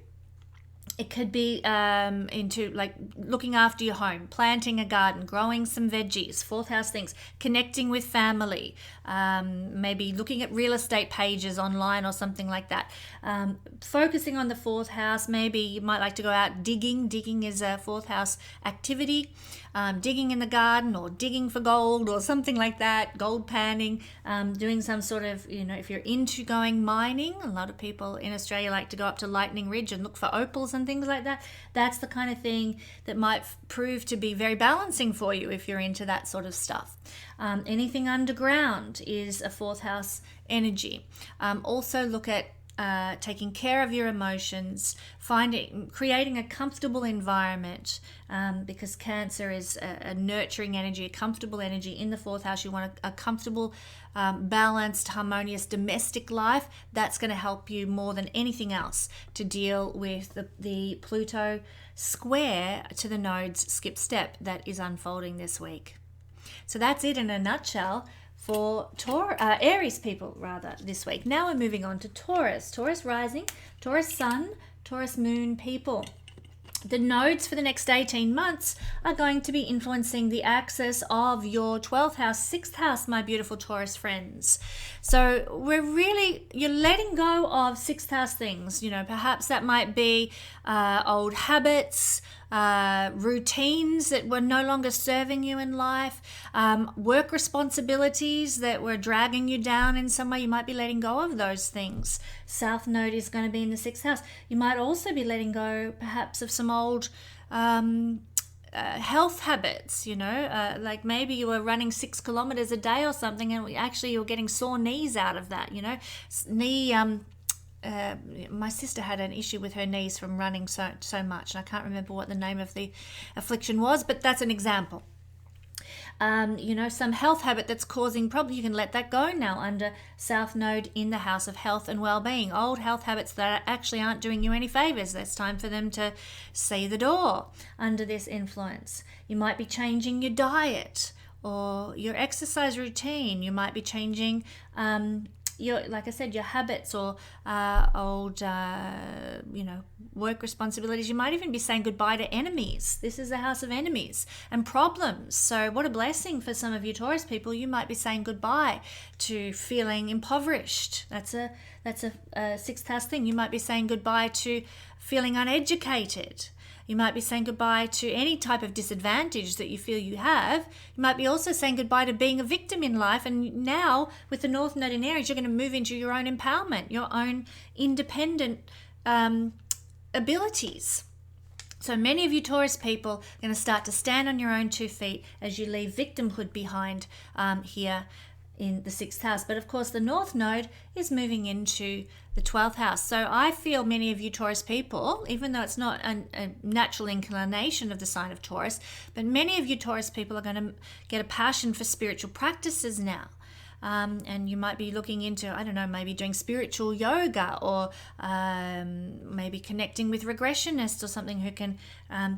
it could be into like looking after your home, planting a garden, growing some veggies, 4th house things, connecting with family, maybe looking at real estate pages online or something like that. Focusing on the 4th house, maybe you might like to go out digging. Digging is a 4th house activity. Digging in the garden or digging for gold or something like that, gold panning, doing some sort of, if you're into going mining, a lot of people in Australia like to go up to Lightning Ridge and look for opals and things like that. That's the kind of thing that might prove to be very balancing for you if you're into that sort of stuff. Anything underground is a 4th house energy. Also look at taking care of your emotions, creating a comfortable environment, because Cancer is a nurturing energy, a comfortable energy in the 4th house. You want a comfortable, balanced, harmonious domestic life. That's going to help you more than anything else to deal with the Pluto square to the node's skip step that is unfolding this week. So that's it in a nutshell for Aries people this week. Now we're moving on to Taurus. Taurus rising, Taurus sun, Taurus moon people. The nodes for the next 18 months are going to be influencing the axis of your 12th house, 6th house, my beautiful Taurus friends. So you're letting go of 6th house things. Perhaps that might be old habits, routines that were no longer serving you in life, work responsibilities that were dragging you down in some way. You might be letting go of those things. South Node is going to be in the 6th house. You might also be letting go perhaps of some old health habits, like maybe you were running 6 kilometers a day or something, and actually you're getting sore knees out of that, my sister had an issue with her knees from running so much, and I can't remember what the name of the affliction was, but that's an example. Some health habit that's causing problems, you can let that go now under South Node in the house of health and well-being. Old health habits that actually aren't doing you any favors. It's time for them to see the door under this influence. You might be changing your diet or your exercise routine. You might be changing your habits or old work responsibilities. You might even be saying goodbye to enemies. This is a house of enemies and problems. So what a blessing for some of you Taurus people. You might be saying goodbye to feeling impoverished. That's a 6th house thing. You might be saying goodbye to feeling uneducated. You might be saying goodbye to any type of disadvantage that you feel you have. You might be also saying goodbye to being a victim in life. And now with the North Node in Aries, you're going to move into your own empowerment, your own independent abilities. So many of you Taurus people are going to start to stand on your own 2 feet as you leave victimhood behind here in the 6th house. But of course, the North Node is moving into the 12th house. So I feel many of you Taurus people, even though it's not a natural inclination of the sign of Taurus, but many of you Taurus people are going to get a passion for spiritual practices now. And you might be looking into, I don't know, maybe doing spiritual yoga, or maybe connecting with regressionists or something who can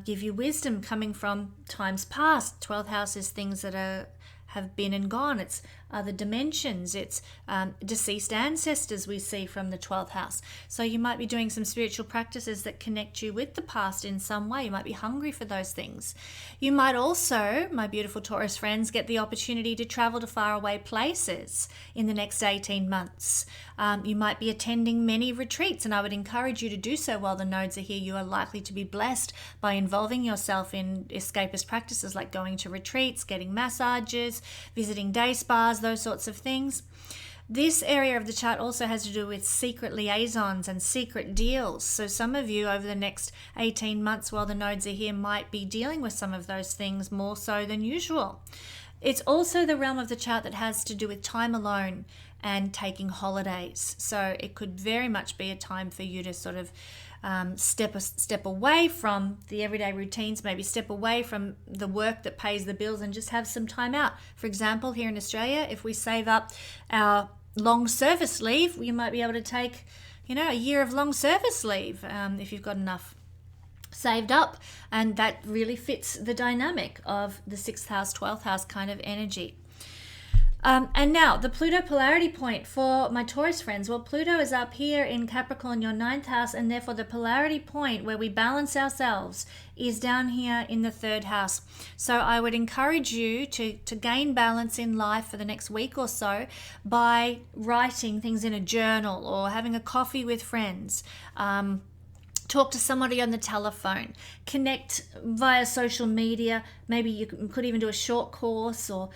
give you wisdom coming from times past. 12th house is things that have been and gone. It's other dimensions. It's deceased ancestors we see from the 12th house. So you might be doing some spiritual practices that connect you with the past in some way. You might be hungry for those things. You might also, my beautiful Taurus friends, get the opportunity to travel to faraway places in the next 18 months. You might be attending many retreats, and I would encourage you to do so while the nodes are here. You are likely to be blessed by involving yourself in escapist practices like going to retreats, getting massages, visiting day spas, those sorts of things. This area of the chart also has to do with secret liaisons and secret deals. So some of you over the next 18 months while the nodes are here might be dealing with some of those things more so than usual. It's also the realm of the chart that has to do with time alone and taking holidays. So it could very much be a time for you to sort of step away from the everyday routines, maybe step away from the work that pays the bills and just have some time out. For example, here in Australia, if we save up our long service leave, you might be able to take, a year of long service leave if you've got enough saved up, and that really fits the dynamic of the 6th house, 12th house kind of energy. And now the Pluto polarity point for my Taurus friends. Well, Pluto is up here in Capricorn, your 9th house, and therefore the polarity point where we balance ourselves is down here in the 3rd house. So I would encourage you to gain balance in life for the next week or so by writing things in a journal or having a coffee with friends. Talk to somebody on the telephone, connect via social media. Maybe you could even do a short course or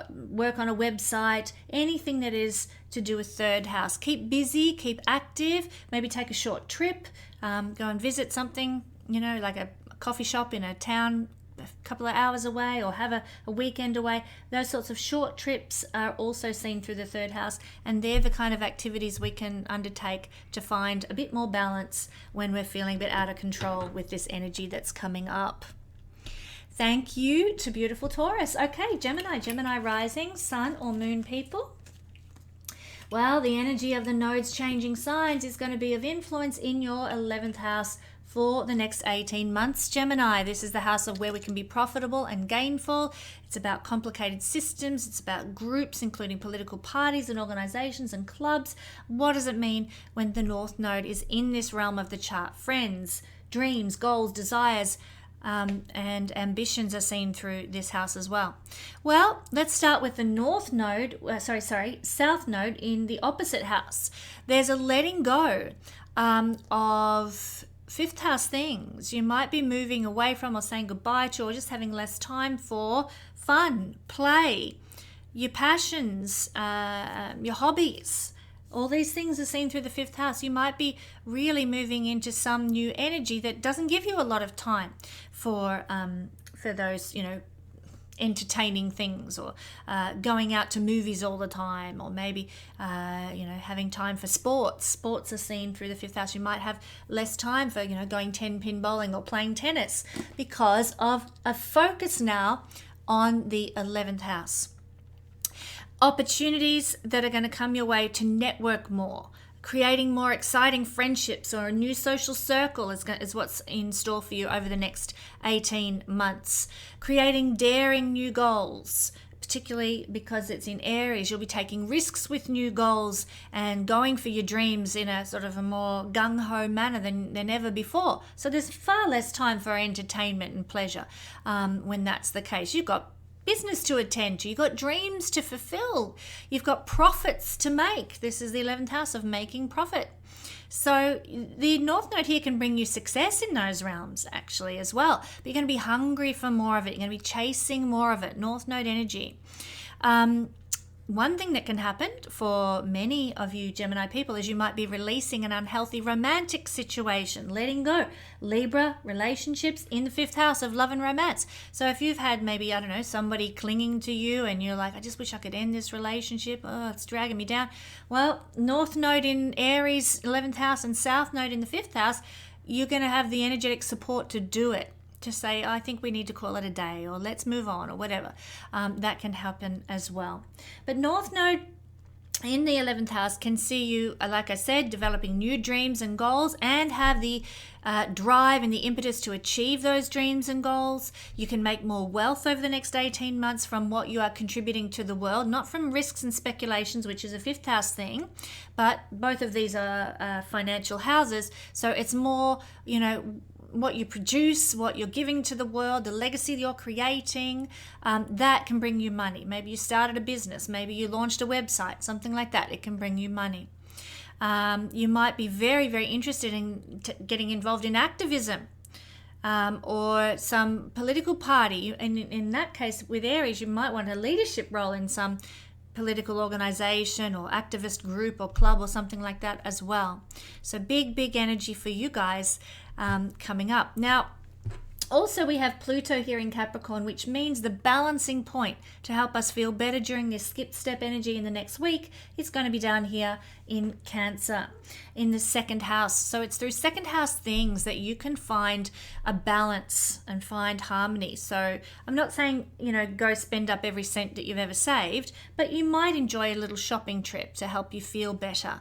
work on a website, anything that is to do with 3rd house. Keep busy, keep active, maybe take a short trip, go and visit something, like a coffee shop in a town a couple of hours away, or have a weekend away. Those sorts of short trips are also seen through the 3rd house, and they're the kind of activities we can undertake to find a bit more balance when we're feeling a bit out of control with this energy that's coming up. Thank you to beautiful Taurus. Okay, Gemini rising, sun or moon people. Well, the energy of the nodes changing signs is going to be of influence in your 11th house for the next 18 months, Gemini. This is the house of where we can be profitable and gainful. It's about complicated systems. It's about groups, including political parties and organizations and clubs. What does it mean when the North Node is in this realm of the chart? Friends, dreams, goals, desires, and ambitions are seen through this house as well. Well, let's start with the South Node in the opposite house. There's a letting go of 5th house things. You might be moving away from or saying goodbye to, or just having less time for fun, play, your passions, your hobbies. All these things are seen through the 5th house. You might be really moving into some new energy that doesn't give you a lot of time for those, entertaining things, or going out to movies all the time, or maybe having time for sports are seen through the 5th house. You might have less time for going 10-pin bowling or playing tennis because of a focus now on the 11th house. Opportunities that are going to come your way to network more, creating more exciting friendships, or a new social circle is what's in store for you over the next 18 months. Creating daring new goals, particularly because it's in Aries. You'll be taking risks with new goals and going for your dreams in a sort of a more gung-ho manner than ever before. So there's far less time for entertainment and pleasure when that's the case. You've got business to attend to, you've got dreams to fulfill, you've got profits to make. This is the 11th house of making profit. So the North Node here can bring you success in those realms actually as well. But you're going to be hungry for more of it. You're going to be chasing more of it. North Node energy. one thing that can happen for many of you Gemini people is you might be releasing an unhealthy romantic situation, letting go. Libra, relationships in the 5th house of love and romance. So if you've had maybe, I don't know, somebody clinging to you and you're like, I just wish I could end this relationship. Oh, it's dragging me down. Well, North Node in Aries, 11th house, and South Node in the 5th house, you're going to have the energetic support to do it. To say, I think we need to call it a day, or let's move on, or whatever. That can happen as well. But North Node in the 11th house can see you, like I said, developing new dreams and goals, and have the drive and the impetus to achieve those dreams and goals. You can make more wealth over the next 18 months from what you are contributing to the world, not from risks and speculations, which is a 5th house thing, but both of these are financial houses. So it's more, what you produce, what you're giving to the world, the legacy you're creating, that can bring you money. Maybe you started a business, maybe you launched a website, something like that. It can bring you money. You might be very, very interested in getting involved in activism or some political party. And in that case, with Aries, you might want a leadership role in some political organization or activist group or club or something like that as well. So big energy for you guys coming up. Now, also we have Pluto here in Capricorn, which means the balancing point to help us feel better during this skip step energy in the next week is going to be down here in Cancer, in the 2nd house. So it's through 2nd house things that you can find a balance and find harmony. So I'm not saying, go spend up every cent that you've ever saved, but you might enjoy a little shopping trip to help you feel better.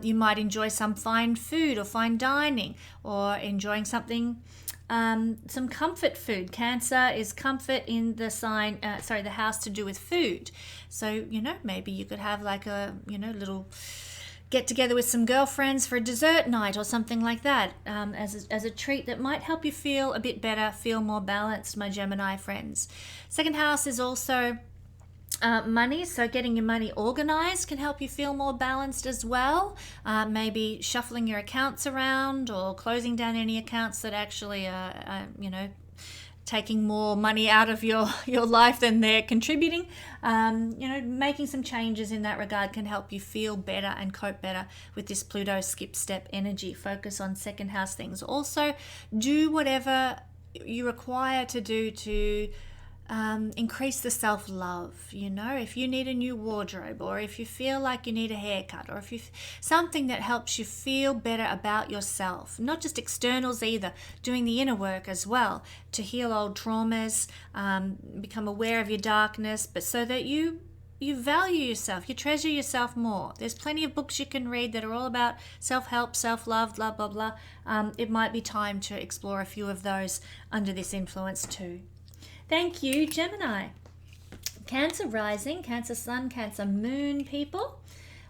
You might enjoy some fine food or fine dining, or enjoying something, some comfort food. Cancer is comfort in the sign, the house to do with food. So, maybe you could have like a, little get together with some girlfriends for a dessert night or something like that, as a treat that might help you feel a bit better, feel more balanced, my Gemini friends. 2nd house is also money, so getting your money organized can help you feel more balanced as well. Maybe shuffling your accounts around or closing down any accounts that actually are, taking more money out of your life than they're contributing. Making some changes in that regard can help you feel better and cope better with this Pluto skip step energy. Focus on 2nd house things. Also, do whatever you require to do to increase the self-love. If you need a new wardrobe, or if you feel like you need a haircut, or if something that helps you feel better about yourself, not just externals either, doing the inner work as well to heal old traumas, become aware of your darkness, but so that you value yourself, you treasure yourself more. There's plenty of books you can read that are all about self-help, self-love, blah blah blah. It might be time to explore a few of those under this influence too. Thank you, Gemini. Cancer rising, Cancer sun, Cancer moon people.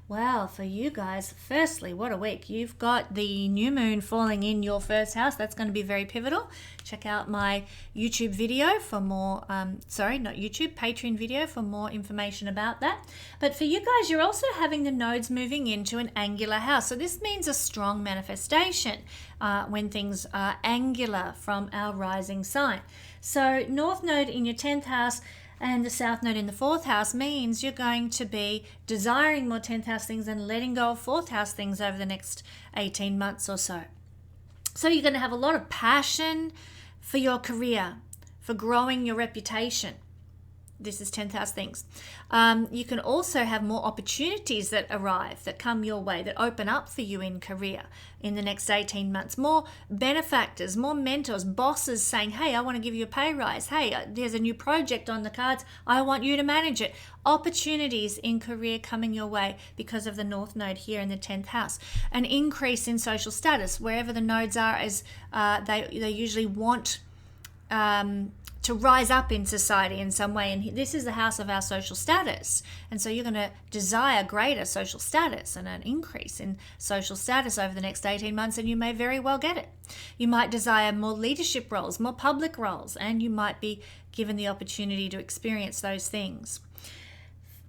Well, for you guys, firstly, what a week. You've got the new moon falling in your 1st house. That's going to be very pivotal. Check out my YouTube video for more, Patreon video for more information about that. But for you guys, you're also having the nodes moving into an angular house. So this means a strong manifestation when things are angular from our rising sign. So North Node in your 10th house and the South Node in the 4th house means you're going to be desiring more 10th house things and letting go of 4th house things over the next 18 months or so. So you're going to have a lot of passion for your career, for growing your reputation. This is 10th house things. You can also have more opportunities that arrive, that come your way, that open up for you in career in the next 18 months. More benefactors, more mentors, bosses saying, hey, I want to give you a pay rise. Hey, there's a new project on the cards. I want you to manage it. Opportunities in career coming your way because of the North Node here in the 10th house. An increase in social status. Wherever the nodes are, as they usually want to rise up in society in some way, and this is the house of our social status, and so you're going to desire greater social status and an increase in social status over the next 18 months, and you may very well get it. You might desire more leadership roles, more public roles, and you might be given the opportunity to experience those things.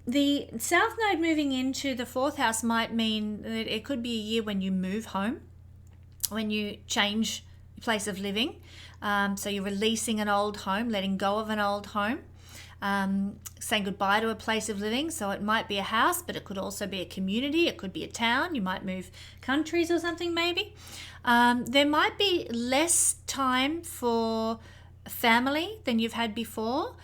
The South Node moving into the 4th house might mean that it could be a year when you move home, when you change your place of living. So you're releasing an old home, letting go of an old home. saying goodbye to a place of living. So it might be a house, but it could also be a community. It could be a town. You might move countries or something maybe. There might be less time for family than you've had before.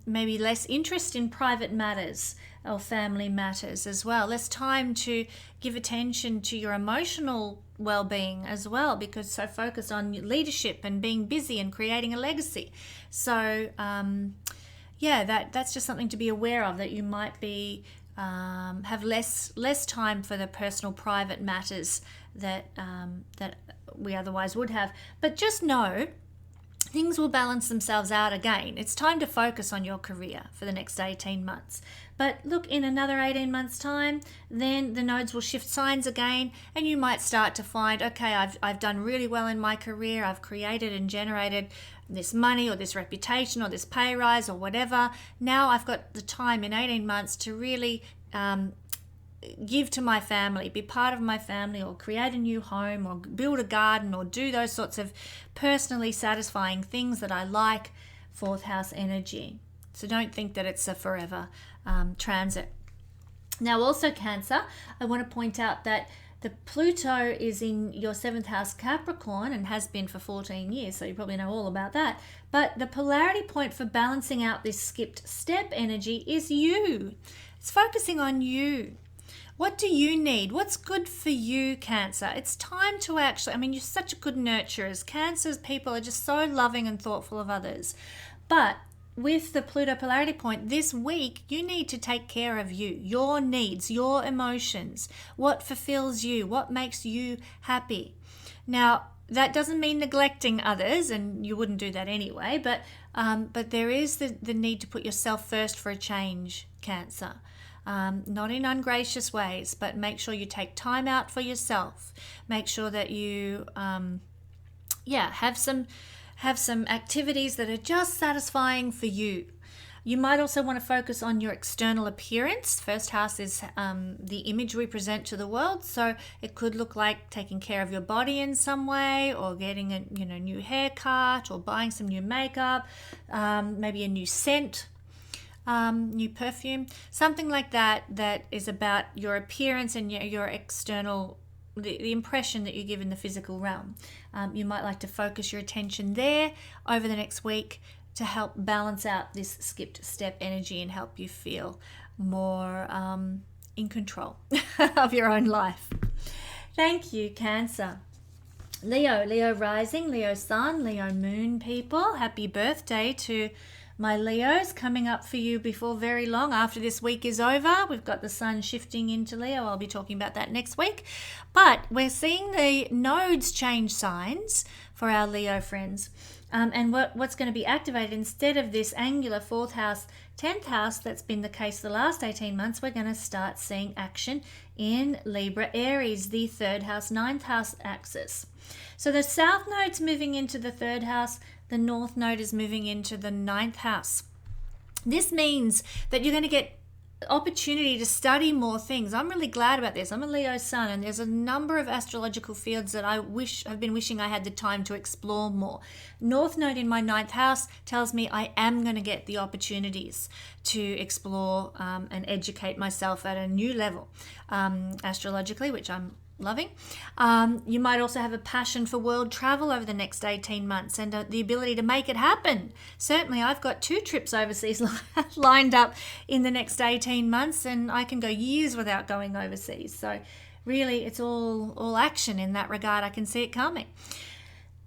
Maybe less interest in private matters or family matters as well. Less time to give attention to your emotional well-being as well, because so focused on leadership and being busy and creating a legacy. So that's just something to be aware of, that you might be have less time for the personal private matters that we otherwise would have. But just know things will balance themselves out again. It's time to focus on your career for the next 18 months. But look, in another 18 months' time, then the nodes will shift signs again, and you might start to find, okay, I've done really well in my career. I've created and generated this money or this reputation or this pay rise or whatever. Now I've got the time in 18 months to really give to my family, be part of my family, or create a new home, or build a garden, or do those sorts of personally satisfying things that I like. Fourth house energy. So don't think that it's a forever transit. Now also Cancer, I want to point out that the Pluto is in your 7th house Capricorn and has been for 14 years, so you probably know all about that. But the polarity point for balancing out this skipped step energy is you. It's focusing on you. What do you need? What's good for you, Cancer? It's time to actually, you're such a good nurturers. Cancer's people are just so loving and thoughtful of others. But with the Pluto polarity point this week, you need to take care of you, your needs, your emotions, what fulfills you, what makes you happy. Now, that doesn't mean neglecting others, and you wouldn't do that anyway, but there is the need to put yourself first for a change, Cancer. Not in ungracious ways, but make sure you take time out for yourself. Make sure that you have some activities that are just satisfying for you. You might also want to focus on your external appearance. First house is the image we present to the world, so it could look like taking care of your body in some way, or getting a new haircut, or buying some new makeup, maybe a new scent, new perfume, something like that is about your appearance and your external, the impression that you give in the physical realm. You might like to focus your attention there over the next week to help balance out this skipped step energy and help you feel more in control of your own life. Thank you, Cancer. Leo rising, Leo sun, Leo moon people. Happy birthday to my Leos, coming up for you before very long. After this week is over, we've got the sun shifting into Leo. I'll be talking about that next week. But we're seeing the nodes change signs for our Leo friends. And what's going to be activated, instead of this angular 4th house, 10th house that's been the case the last 18 months, we're going to start seeing action in Libra Aries, the 3rd house, 9th house axis. So the south node's moving into the 3rd house, the north node is moving into the 9th house. This means that you're going to get opportunity to study more things. I'm really glad about this. I'm a Leo sun, and there's a number of astrological fields that I've been wishing I had the time to explore more. North node in my 9th house tells me I am going to get the opportunities to explore and educate myself at a new level astrologically, which I'm loving. You might also have a passion for world travel over the next 18 months and the ability to make it happen. Certainly, I've got 2 trips overseas lined up in the next 18 months, and I can go years without going overseas. So really, it's all action in that regard. I can see it coming.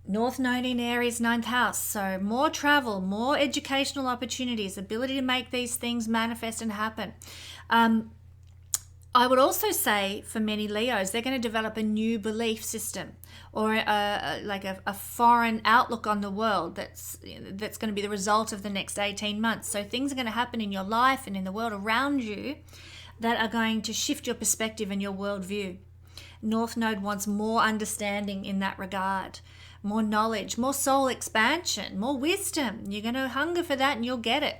North node in Aries, 9th house. So more travel, more educational opportunities, ability to make these things manifest and happen. I would also say for many Leos, they're going to develop a new belief system, or a foreign outlook on the world that's going to be the result of the next 18 months. So things are going to happen in your life and in the world around you that are going to shift your perspective and your worldview. North node wants more understanding in that regard, more knowledge, more soul expansion, more wisdom. You're going to hunger for that, and you'll get it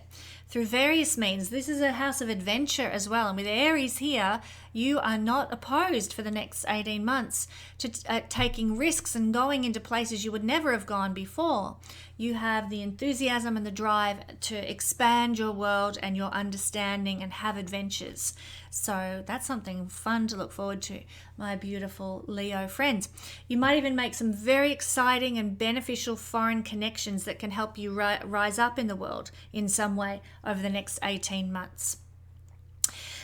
through various means. This is a house of adventure as well. And with Aries here, you are not opposed for the next 18 months to taking risks and going into places you would never have gone before. You have the enthusiasm and the drive to expand your world and your understanding and have adventures. So that's something fun to look forward to, my beautiful Leo friends. You might even make some very exciting and beneficial foreign connections that can help you rise up in the world in some way over the next 18 months.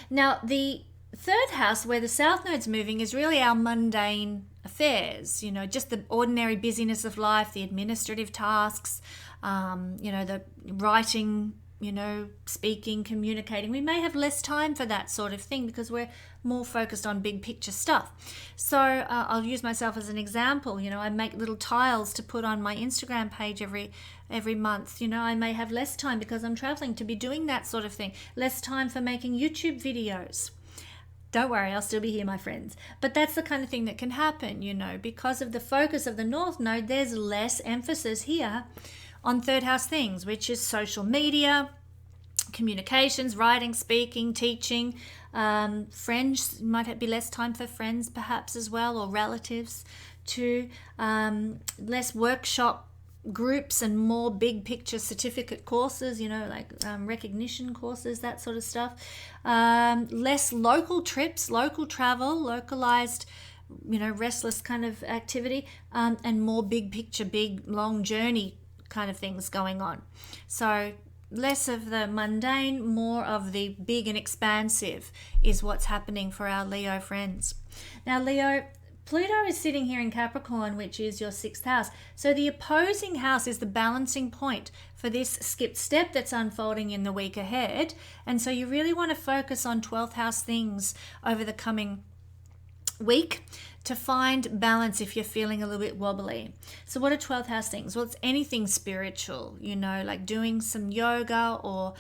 Now, the third house where the South Node's moving is really our mundane affairs, just the ordinary busyness of life, the administrative tasks, the writing, speaking, communicating. We may have less time for that sort of thing because we're more focused on big picture stuff. So I'll use myself as an example. I make little tiles to put on my Instagram page every month. I may have less time because I'm traveling to be doing that sort of thing. Less time for making YouTube videos. Don't worry, I'll still be here, my friends. But that's the kind of thing that can happen, because of the focus of the North Node, there's less emphasis here on third house things, which is social media, communications, writing, speaking, teaching, friends. Might be less time for friends perhaps as well, or relatives too. Less workshop groups and more big picture certificate courses, like recognition courses, that sort of stuff. Less local trips, local travel, localized, restless kind of activity, and more big picture, big long journey kind of things going on. So less of the mundane, more of the big and expansive is what's happening for our Leo friends. Now, Leo, Pluto is sitting here in Capricorn, which is your 6th house. So the opposing house is the balancing point for this skipped step that's unfolding in the week ahead. And so you really want to focus on 12th house things over the coming week to find balance if you're feeling a little bit wobbly. So what are 12th house things? Well, it's anything spiritual, like doing some yoga or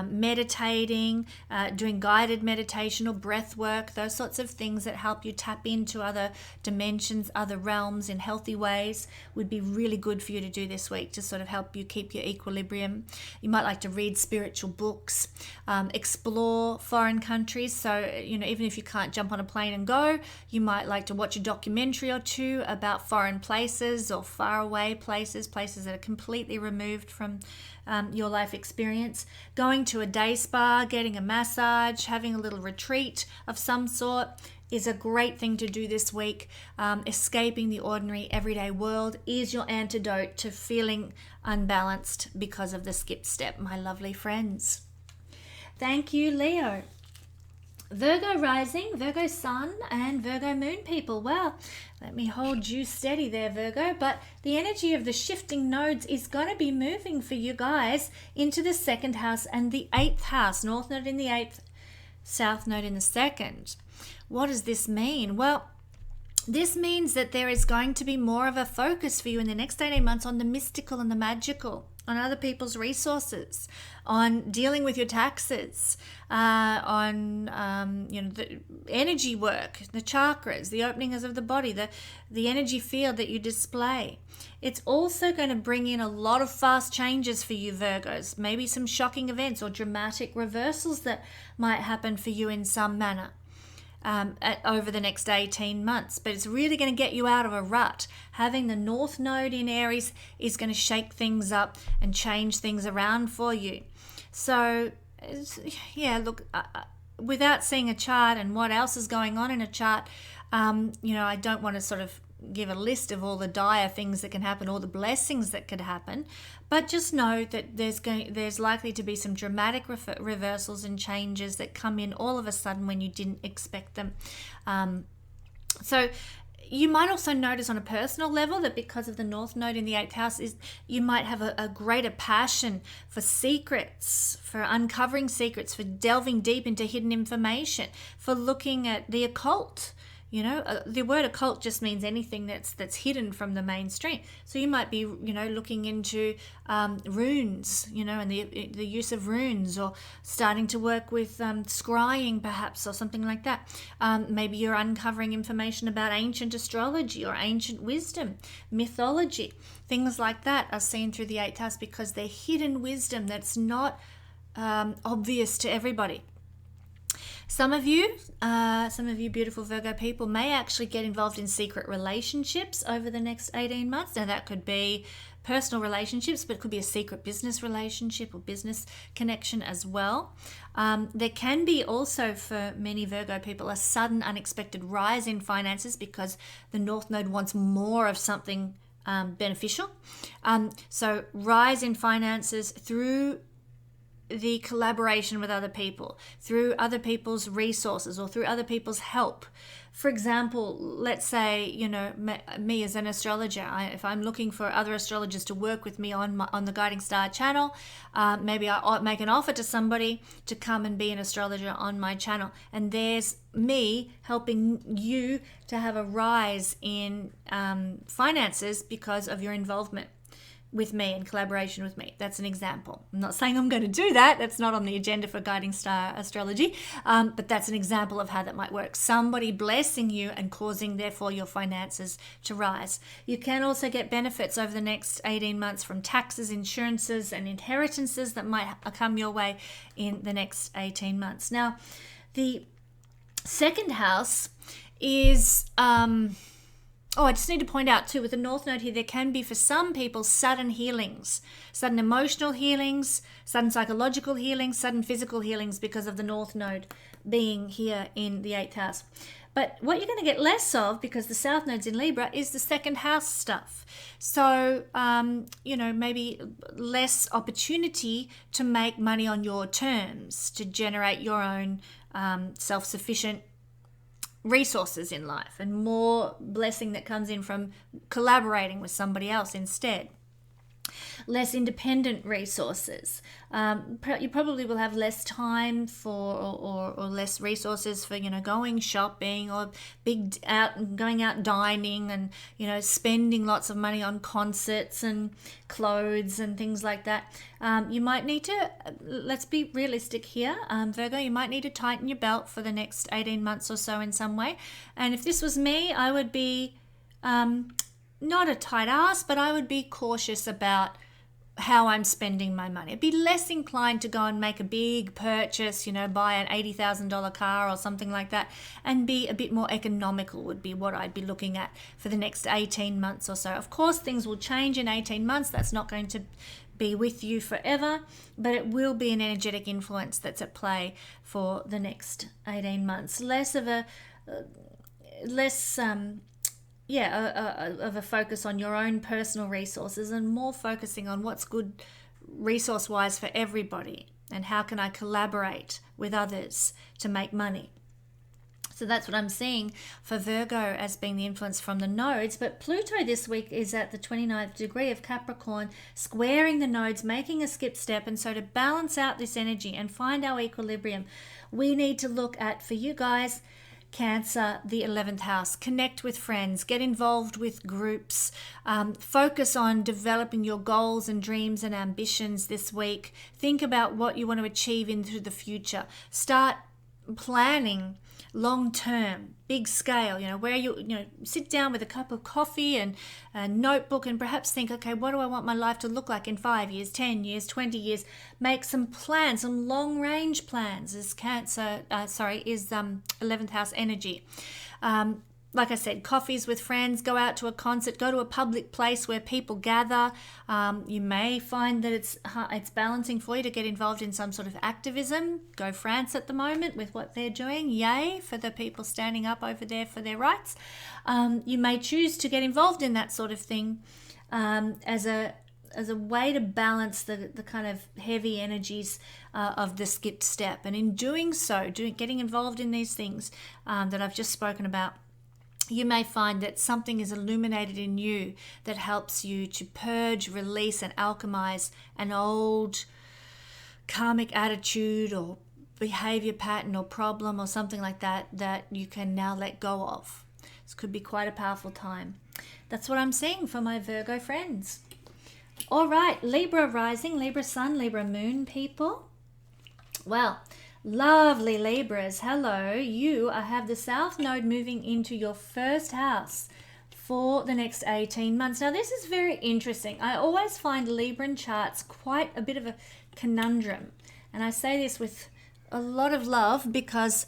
meditating, doing guided meditation or breath work, those sorts of things that help you tap into other dimensions, other realms in healthy ways would be really good for you to do this week to sort of help you keep your equilibrium. You might like to read spiritual books, explore foreign countries. So, even if you can't jump on a plane and go, you might like to watch a documentary or two about foreign places or faraway places that are completely removed from your life experience. Going to a day spa, getting a massage, having a little retreat of some sort is a great thing to do this week. Escaping the ordinary everyday world is your antidote to feeling unbalanced because of the skip step, my lovely friends. Thank you, Leo. Virgo rising, Virgo sun, and Virgo moon people. Well, let me hold you steady there, Virgo. But the energy of the shifting nodes is going to be moving for you guys into the 2nd house and the 8th house. North node in the 8th, South node in the 2nd. What does this mean? Well, this means that there is going to be more of a focus for you in the next 18 months on the mystical and the magical, on other people's resources, on dealing with your taxes, on the energy work, the chakras, the openings of the body, the energy field that you display. It's also going to bring in a lot of fast changes for you, Virgos, maybe some shocking events or dramatic reversals that might happen for you in some manner. Over the next 18 months, but it's really going to get you out of a rut. Having the North Node in Aries is going to shake things up and change things around for you. So, look, without seeing a chart and what else is going on in a chart, I don't want to sort of give a list of all the dire things that can happen, all the blessings that could happen, but just know that there's likely to be some dramatic reversals and changes that come in all of a sudden when you didn't expect them. So you might also notice on a personal level that because of the North Node in the 8th house, you might have a greater passion for secrets, for uncovering secrets, for delving deep into hidden information, for looking at the occult. The word occult just means anything that's hidden from the mainstream. So you might be, looking into runes, and the use of runes, or starting to work with scrying perhaps, or something like that. Maybe you're uncovering information about ancient astrology or ancient wisdom, mythology. Things like that are seen through the 8th house because they're hidden wisdom that's not obvious to everybody. Some of you beautiful Virgo people may actually get involved in secret relationships over the next 18 months. Now that could be personal relationships, but it could be a secret business relationship or business connection as well. There can be also, for many Virgo people, a sudden unexpected rise in finances because the North Node wants more of something beneficial. So rise in finances through the collaboration with other people, through other people's resources or through other people's help. For example, let's say, you know, me as an astrologer, if I'm looking for other astrologers to work with me on the Guiding Star channel, maybe I make an offer to somebody to come and be an astrologer on my channel. And there's me helping you to have a rise in finances because of your involvement with me and collaboration with me. That's an example. I'm not saying I'm going to do that. That's not on the agenda for Guiding Star Astrology, but that's an example of how that might work. Somebody blessing you and causing, therefore, your finances to rise. You can also get benefits over the next 18 months from taxes, insurances, and inheritances that might come your way in the next 18 months. Now, the second house is... I just need to point out too, with the North Node here, there can be for some people sudden healings, sudden emotional healings, sudden psychological healings, sudden physical healings because of the North Node being here in the 8th house. But what you're going to get less of, because the South Node's in Libra, is the second house stuff. So, maybe less opportunity to make money on your terms, to generate your own self-sufficient resources in life, and more blessing that comes in from collaborating with somebody else instead. Less independent resources. You probably will have less time for or less resources for, going shopping or going out dining and, spending lots of money on concerts and clothes and things like that. You might need to, let's be realistic here, Virgo, you might need to tighten your belt for the next 18 months or so in some way. And if this was me, I would be not a tight ass, but I would be cautious about how I'm spending my money. I'd be less inclined to go and make a big purchase, buy an $80,000 car or something like that, and be a bit more economical would be what I'd be looking at for the next 18 months or so. Of course, things will change in 18 months. That's not going to be with you forever, but it will be an energetic influence that's at play for the next 18 months. Less of a focus on your own personal resources and more focusing on what's good resource-wise for everybody and how can I collaborate with others to make money. So that's what I'm seeing for Virgo as being the influence from the nodes. But Pluto this week is at the 29th degree of Capricorn, squaring the nodes, making a skip step. And so to balance out this energy and find our equilibrium, we need to look at, for you guys, Cancer, the 11th house. Connect with friends, get involved with groups, focus on developing your goals and dreams and ambitions this week. Think about what you want to achieve into the future. Start planning long term, big scale, where you sit down with a cup of coffee and a notebook and perhaps think, okay, what do I want my life to look like in 5 years, 10 years, 20 years? Make some plans, some long range plans. Is 11th house energy. Like I said, coffees with friends, go out to a concert, go to a public place where people gather. You may find that it's balancing for you to get involved in some sort of activism. Go France at the moment with what they're doing. Yay for the people standing up over there for their rights. You may choose to get involved in that sort of thing as a way to balance the kind of heavy energies of the skipped step. And in doing so, getting involved in these things that I've just spoken about, you may find that something is illuminated in you that helps you to purge, release, and alchemize an old karmic attitude or behavior pattern or problem or something like that you can now let go of. This could be quite a powerful time. That's what I'm seeing for my Virgo friends. All right, Libra rising, Libra sun, Libra moon people. Well, lovely Libras, hello. You have the South Node moving into your first house for the next 18 months. Now, this is very interesting. I always find Libran charts quite a bit of a conundrum. And I say this with a lot of love because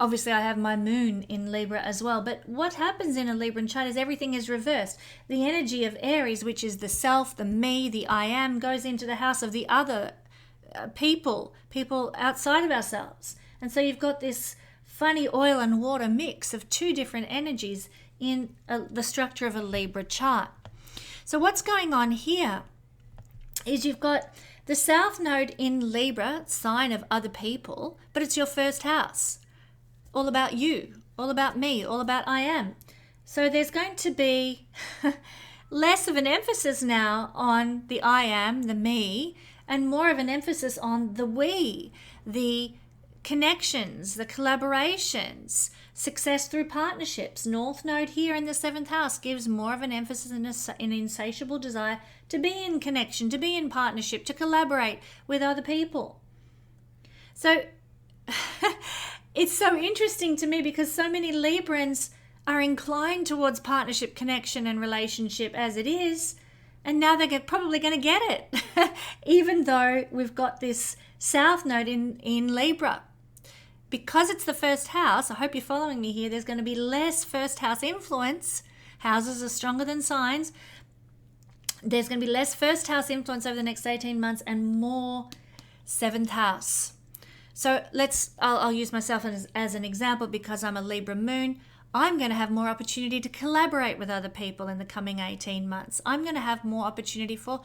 Obviously, I have my moon in Libra as well. But what happens in a Libran chart is everything is reversed. The energy of Aries, which is the self, the me, the I am, goes into the house of the other people outside of ourselves. And so you've got this funny oil and water mix of two different energies in the structure of a Libra chart. So what's going on here is you've got the South Node in Libra, sign of other people, but it's your first house. All about you, all about me, all about I am. So there's going to be less of an emphasis now on the I am, the me, and more of an emphasis on the we, the connections, the collaborations, success through partnerships. North Node here in the 7th house gives more of an emphasis and an insatiable desire to be in connection, to be in partnership, to collaborate with other people. So it's so interesting to me because so many Librans are inclined towards partnership, connection, and relationship as it is, and now they're probably going to get it, even though we've got this South Node in Libra. Because it's the first house, I hope you're following me here, there's going to be less first house influence. Houses are stronger than signs. There's going to be less first house influence over the next 18 months and more 7th house. So I'll use myself as an example because I'm a Libra moon. I'm going to have more opportunity to collaborate with other people in the coming 18 months. I'm going to have more opportunity for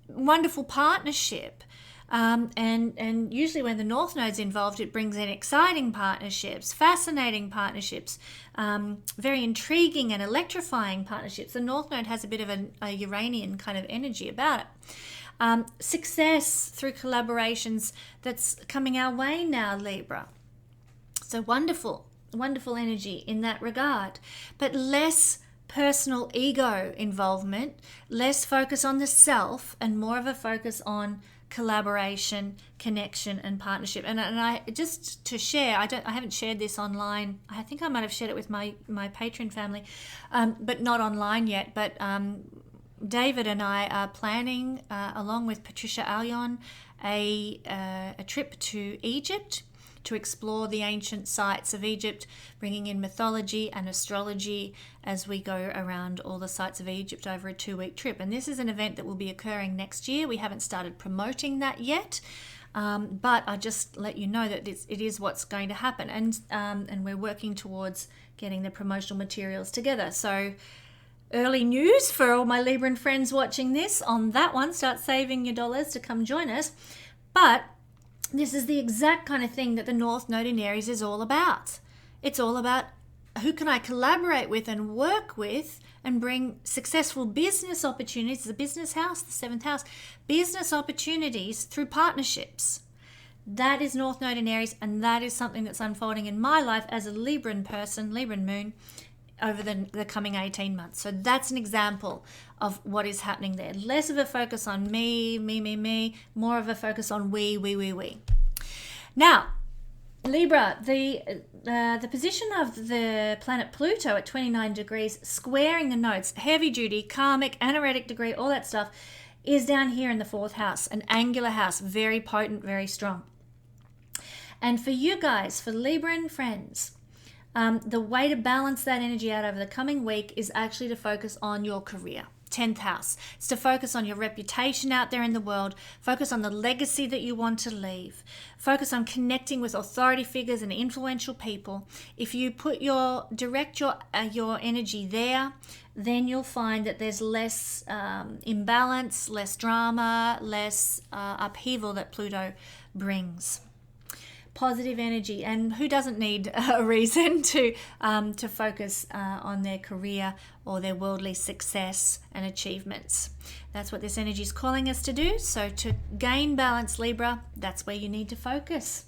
wonderful partnership. And usually when the North Node's involved, it brings in exciting partnerships, fascinating partnerships, very intriguing and electrifying partnerships. The North Node has a bit of a Uranian kind of energy about it. Success through collaborations that's coming our way now, Libra. So wonderful energy in that regard. But less personal ego involvement, less focus on the self, and more of a focus on collaboration, connection, and partnership. And I just to share, I haven't shared this online. I think I might have shared it with my Patreon family, but not online yet. But David and I are planning, along with Patricia Allion, a trip to Egypt to explore the ancient sites of Egypt, bringing in mythology and astrology as we go around all the sites of Egypt over a 2-week trip. And this is an event that will be occurring next year. We haven't started promoting that yet, but I just let you know that it is what's going to happen. And we're working towards getting the promotional materials together. So early news for all my Libran friends watching this on that one. Start saving your dollars to come join us. But this is the exact kind of thing that the North Node in Aries is all about. It's all about who can I collaborate with and work with and bring successful business opportunities, the business house, the 7th house, business opportunities through partnerships. That is North Node in Aries, and that is something that's unfolding in my life as a Libran person, Libran moon, over the coming 18 months. So that's an example of what is happening there. Less of a focus on me, more of a focus on we. Now, Libra, the position of the planet Pluto at 29 degrees, squaring the nodes, heavy duty, karmic, anaretic degree, all that stuff, is down here in the 4th house, an angular house, very potent, very strong. And for you guys, for Libran friends, the way to balance that energy out over the coming week is actually to focus on your career. 10th house. It's to focus on your reputation out there in the world, focus on the legacy that you want to leave, focus on connecting with authority figures and influential people. If you direct your energy there, then you'll find that there's less imbalance, less drama, less upheaval that Pluto brings. Positive energy, and who doesn't need a reason to focus on their career or their worldly success and achievements? That's what this energy is calling us to do. So to gain balance, Libra, that's where you need to focus.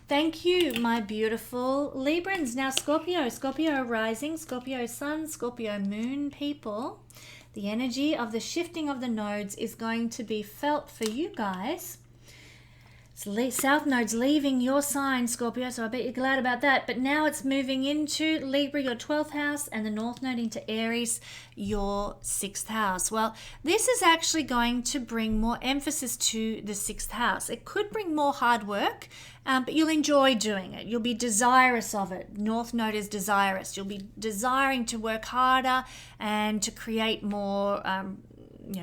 Thank you, my beautiful Librans. Now Scorpio rising, Scorpio sun, Scorpio moon people. The energy of the shifting of the nodes is going to be felt for you guys. South Node's leaving your sign, Scorpio, so I bet you're glad about that. But now it's moving into Libra, your 12th house, and the North Node into Aries, your 6th house. Well, this is actually going to bring more emphasis to the 6th house. It could bring more hard work, but you'll enjoy doing it. You'll be desirous of it. North Node is desirous. You'll be desiring to work harder and to create more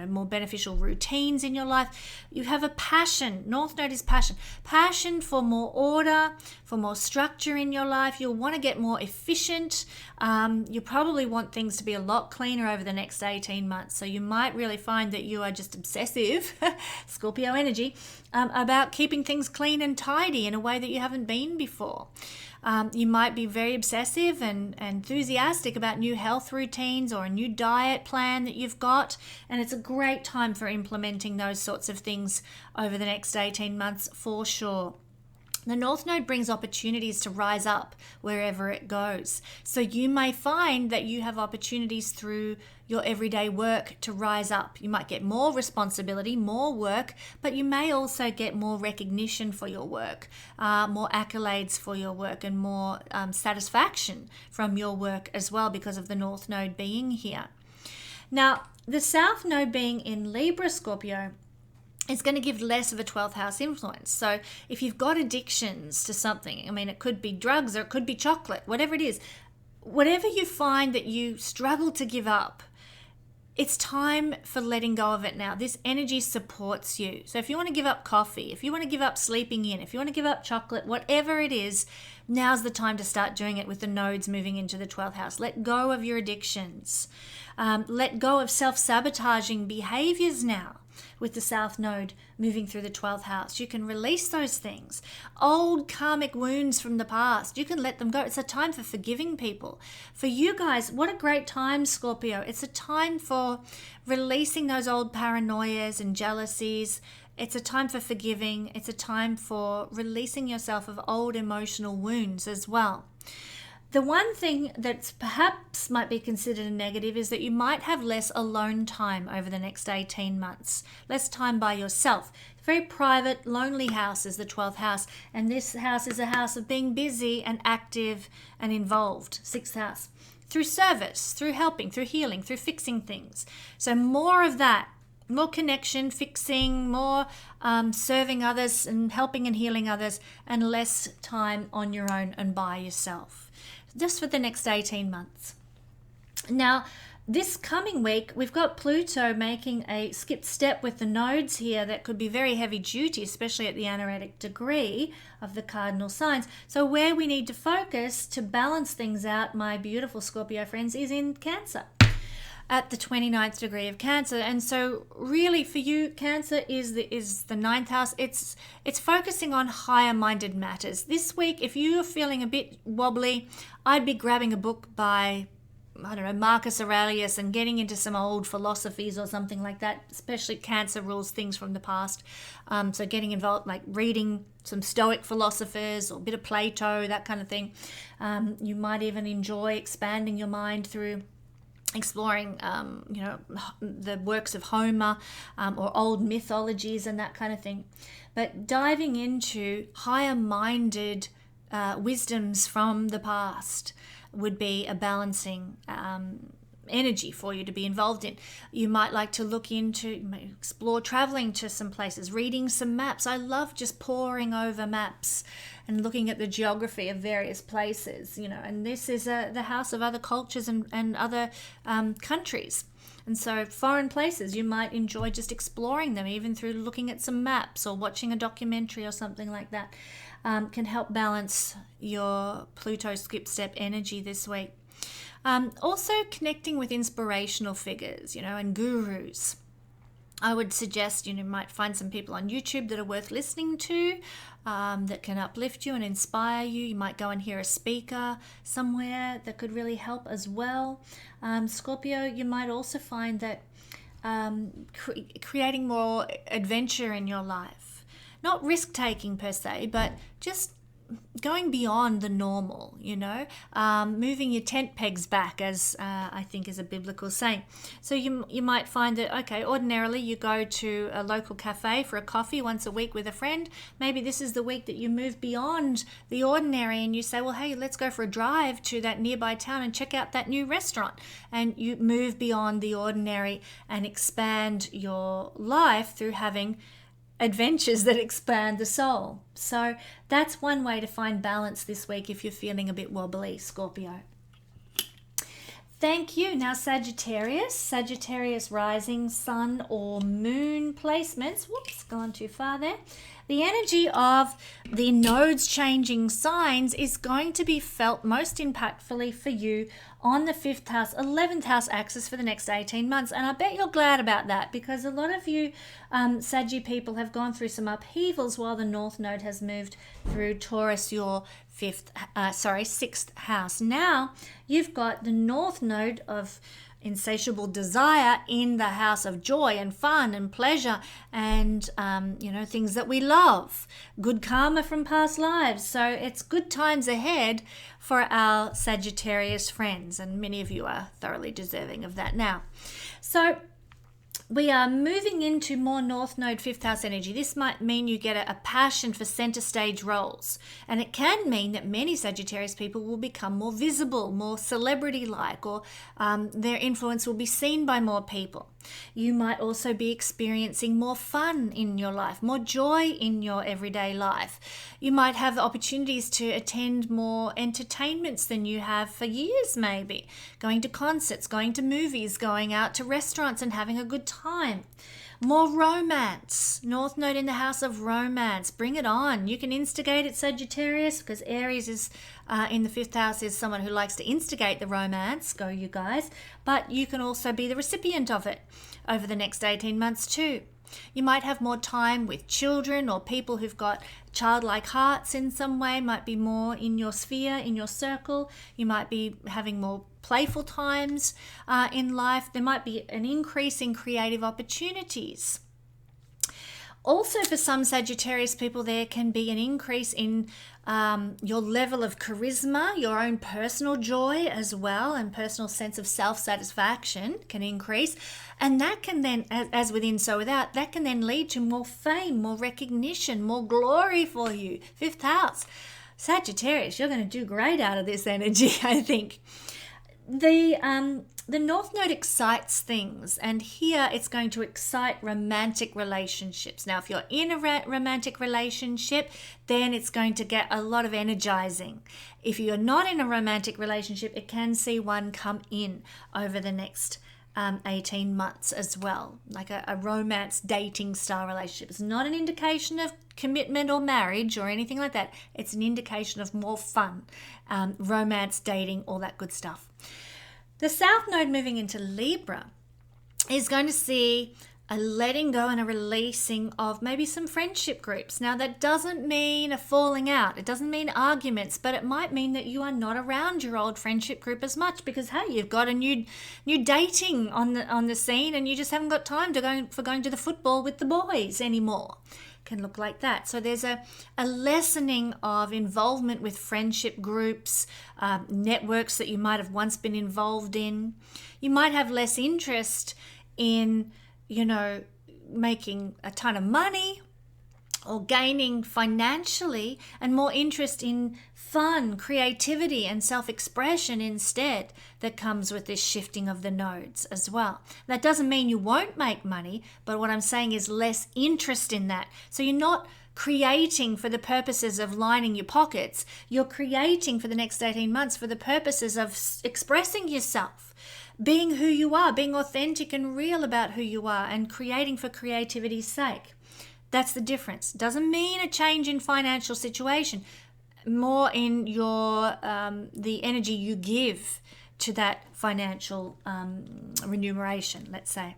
more beneficial routines in your life. You have a passion. North Node is passion for more order, for more structure in your life. You'll want to get more efficient. You probably want things to be a lot cleaner over the next 18 months. So you might really find that you are just obsessive, Scorpio energy, about keeping things clean and tidy in a way that you haven't been before. You might be very obsessive and enthusiastic about new health routines or a new diet plan that you've got, and it's a great time for implementing those sorts of things over the next 18 months for sure. The North Node brings opportunities to rise up wherever it goes. So you may find that you have opportunities through your everyday work to rise up. You might get more responsibility, more work, but you may also get more recognition for your work, more accolades for your work, and more satisfaction from your work as well because of the North Node being here. Now, the South Node being in Libra, Scorpio, it's going to give less of a 12th house influence. So if you've got addictions to something, I mean, it could be drugs or it could be chocolate, whatever it is, whatever you find that you struggle to give up, it's time for letting go of it now. This energy supports you. So if you want to give up coffee, if you want to give up sleeping in, if you want to give up chocolate, whatever it is, now's the time to start doing it with the nodes moving into the 12th house. Let go of your addictions. Let go of self-sabotaging behaviors now. With the South Node moving through the 12th house, you can release those things. Old karmic wounds from the past, you can let them go. It's a time for forgiving people. For you guys, what a great time, Scorpio. It's a time for releasing those old paranoias and jealousies. It's a time for forgiving. It's a time for releasing yourself of old emotional wounds as well. The one thing that's perhaps might be considered a negative is that you might have less alone time over the next 18 months, less time by yourself. Very private, lonely house is the 12th house, and this house is a house of being busy and active and involved, 6th house, through service, through helping, through healing, through fixing things. So more of that, more connection, fixing, more serving others and helping and healing others, and less time on your own and by yourself. Just for the next 18 months. Now, this coming week, we've got Pluto making a skip step with the nodes here that could be very heavy duty, especially at the anaretic degree of the cardinal signs. So where we need to focus to balance things out, my beautiful Scorpio friends, is in Cancer, at the 29th degree of Cancer. And so really for you, Cancer is the 9th house. It's focusing on higher minded matters. This week, if you're feeling a bit wobbly, I'd be grabbing a book by, I don't know, Marcus Aurelius and getting into some old philosophies or something like that. Especially Cancer rules things from the past. So getting involved, like reading some Stoic philosophers or a bit of Plato, that kind of thing. You might even enjoy expanding your mind through exploring the works of Homer or old mythologies and that kind of thing, but diving into higher minded wisdoms from the past would be a balancing energy for you to be involved in. You might like to look into, explore traveling to some places, reading some maps. I love just poring over maps and looking at the geography of various places, and this is the house of other cultures and other countries. And so foreign places, you might enjoy just exploring them, even through looking at some maps or watching a documentary or something like that. Can help balance your Pluto skip step energy this week. Also connecting with inspirational figures, and gurus. I would suggest, you might find some people on YouTube that are worth listening to, that can uplift you and inspire you. You might go and hear a speaker somewhere that could really help as well. Scorpio, you might also find that creating more adventure in your life, not risk-taking per se, but just going beyond the normal, moving your tent pegs back, as I think is a biblical saying. So you might find that, okay, ordinarily you go to a local cafe for a coffee once a week with a friend. Maybe this is the week that you move beyond the ordinary and you say, well, hey, let's go for a drive to that nearby town and check out that new restaurant. And you move beyond the ordinary and expand your life through having adventures that expand the soul. So that's one way to find balance this week if you're feeling a bit wobbly, Scorpio. Thank you. Now Sagittarius rising, sun or moon placements. Whoops, gone too far there. The energy of the nodes changing signs is going to be felt most impactfully for you on the 5th house, 11th house axis for the next 18 months. And I bet you're glad about that, because a lot of you Saggy people have gone through some upheavals while the North Node has moved through Taurus, your 6th house. Now you've got the North Node of insatiable desire in the house of joy and fun and pleasure and things that we love, good karma from past lives. So it's good times ahead for our Sagittarius friends, and many of you are thoroughly deserving of that now. So we are moving into more North Node 5th house energy. This might mean you get a passion for center stage roles. And it can mean that many Sagittarius people will become more visible, more celebrity-like, or their influence will be seen by more people. You might also be experiencing more fun in your life, more joy in your everyday life. You might have opportunities to attend more entertainments than you have for years, maybe. Going to concerts, going to movies, going out to restaurants and having a good time. More romance. North Node in the house of romance. Bring it on. You can instigate it, Sagittarius, because Aries is in the 5th house is someone who likes to instigate the romance. Go you guys. But you can also be the recipient of it over the next 18 months too. You might have more time with children or people who've got childlike hearts in some way, might be more in your sphere, in your circle. You might be having more playful times in life. There might be an increase in creative opportunities. Also, for some Sagittarius people, there can be an increase in your level of charisma, your own personal joy as well, and personal sense of self-satisfaction can increase. And that can then, as within, so without, that can then lead to more fame, more recognition, more glory for you. 5th house. Sagittarius, you're going to do great out of this energy, I think. The North Node excites things, and here it's going to excite romantic relationships. Now, if you're in a romantic relationship, then it's going to get a lot of energizing. If you're not in a romantic relationship, it can see one come in over the next 18 months as well, like a romance dating style relationship. It's not an indication of commitment or marriage or anything like that. It's an indication of more fun, romance, dating, all that good stuff. The South Node moving into Libra is going to see a letting go and a releasing of maybe some friendship groups. Now, that doesn't mean a falling out. It doesn't mean arguments, but it might mean that you are not around your old friendship group as much because, hey, you've got a new dating on the scene and you just haven't got time to going to the football with the boys anymore. Can look like that. So there's a lessening of involvement with friendship groups, networks that you might have once been involved in. You might have less interest in, making a ton of money or gaining financially, and more interest in fun, creativity, and self-expression instead that comes with this shifting of the nodes as well. That doesn't mean you won't make money, but what I'm saying is less interest in that. So you're not creating for the purposes of lining your pockets. You're creating for the next 18 months for the purposes of expressing yourself, being who you are, being authentic and real about who you are, and creating for creativity's sake. That's the difference. Doesn't mean a change in financial situation, more in your the energy you give to that financial remuneration, let's say.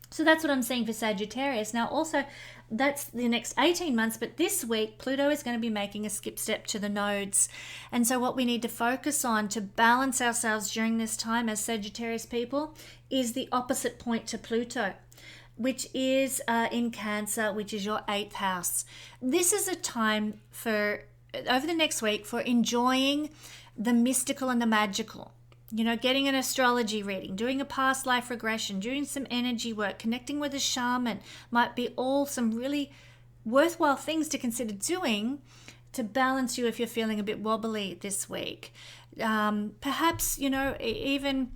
So that's what I'm seeing for Sagittarius. Now also, that's the next 18 months, but this week Pluto is going to be making a skip step to the nodes. And so what we need to focus on to balance ourselves during this time as Sagittarius people is the opposite point to Pluto, which is in Cancer, which is your 8th house. This is a time for over the next week for enjoying the mystical and the magical. You know, getting an astrology reading, doing a past life regression, doing some energy work, connecting with a shaman might be all some really worthwhile things to consider doing to balance you if you're feeling a bit wobbly this week. Perhaps, you know, even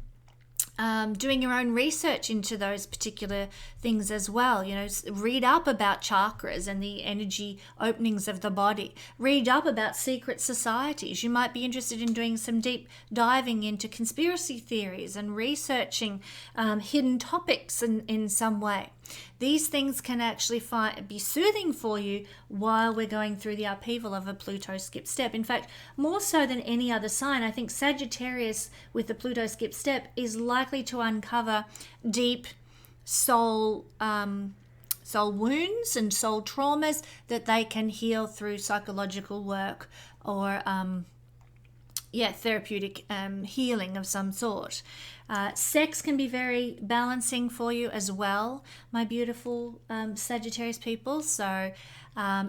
doing your own research into those particular things as well. You know, read up about chakras and the energy openings of the body. Read up about secret societies. You might be interested in doing some deep diving into conspiracy theories and researching hidden topics in some way. These things can actually be soothing for you while we're going through the upheaval of a Pluto skip step. In fact, more so than any other sign, I think Sagittarius with the Pluto skip step is likely to uncover deep soul wounds and soul traumas that they can heal through psychological work or therapeutic healing of some sort. Sex can be very balancing for you as well, my beautiful Sagittarius people. So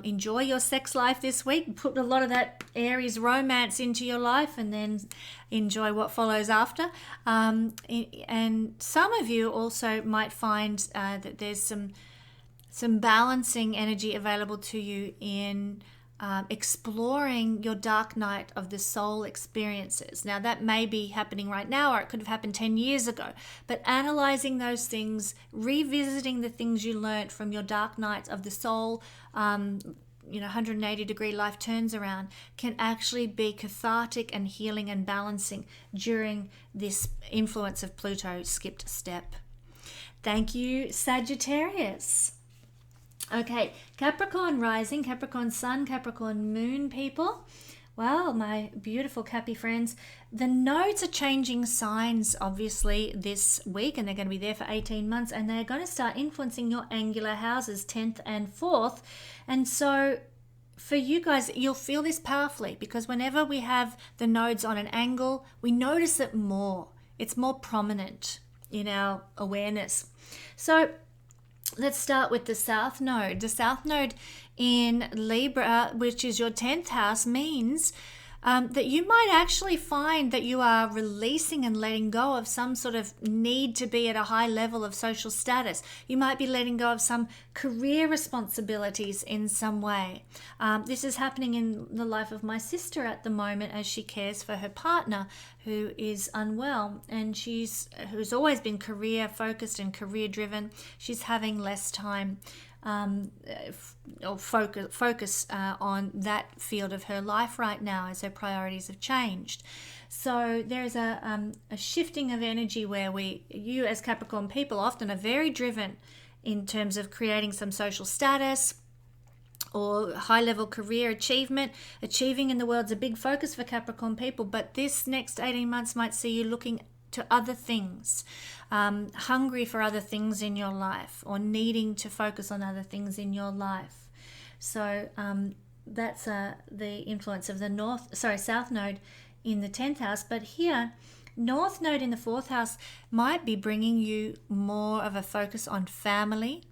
enjoy your sex life this week. Put a lot of that Aries romance into your life and then enjoy what follows after. And some of you also might find that there's some balancing energy available to you in exploring your dark night of the soul experiences. Now, that may be happening right now, or it could have happened 10 years ago, but analyzing those things, revisiting the things you learned from your dark nights of the soul, 180-degree life turns around, can actually be cathartic and healing and balancing during this influence of Pluto skipped step. Thank you, Sagittarius. Okay, Capricorn rising, Capricorn sun, Capricorn moon people. Well, my beautiful Cappy friends, the nodes are changing signs obviously this week, and they're going to be there for 18 months, and they're going to start influencing your angular houses 10th and 4th. And so for you guys, you'll feel this powerfully because whenever we have the nodes on an angle, we notice it more. It's more prominent in our awareness. So let's start with the South Node. The South Node in Libra, which is your 10th house, means that you might actually find that you are releasing and letting go of some sort of need to be at a high level of social status. You might be letting go of some career responsibilities in some way. This is happening in the life of my sister at the moment as she cares for her partner who is unwell, and who's always been career focused and career driven. She's having less time or focus on that field of her life right now as her priorities have changed. So there's a shifting of energy where you as Capricorn people often are very driven in terms of creating some social status or high-level career achievement. Achieving in the world's a big focus for Capricorn people, but this next 18 months might see you looking to other things, hungry for other things in your life, or needing to focus on other things in your life. So that's the influence of the South Node in the 10th house. But here, North Node in the 4th house might be bringing you more of a focus on family.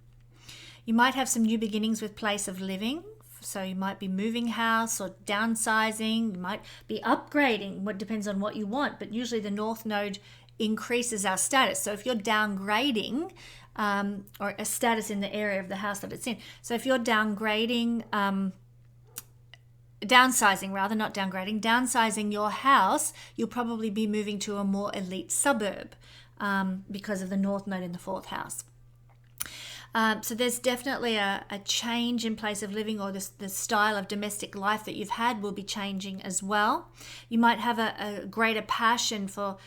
You might have some new beginnings with place of living. So you might be moving house or downsizing. You might be upgrading. What depends on what you want. But usually the North Node increases our status. So if you're downgrading, or a status in the area of the house that it's in. So if you're downgrading, downsizing your house, you'll probably be moving to a more elite suburb because of the North Node in the 4th house. So there's definitely a change in place of living, or the style of domestic life that you've had will be changing as well. You might have a greater passion for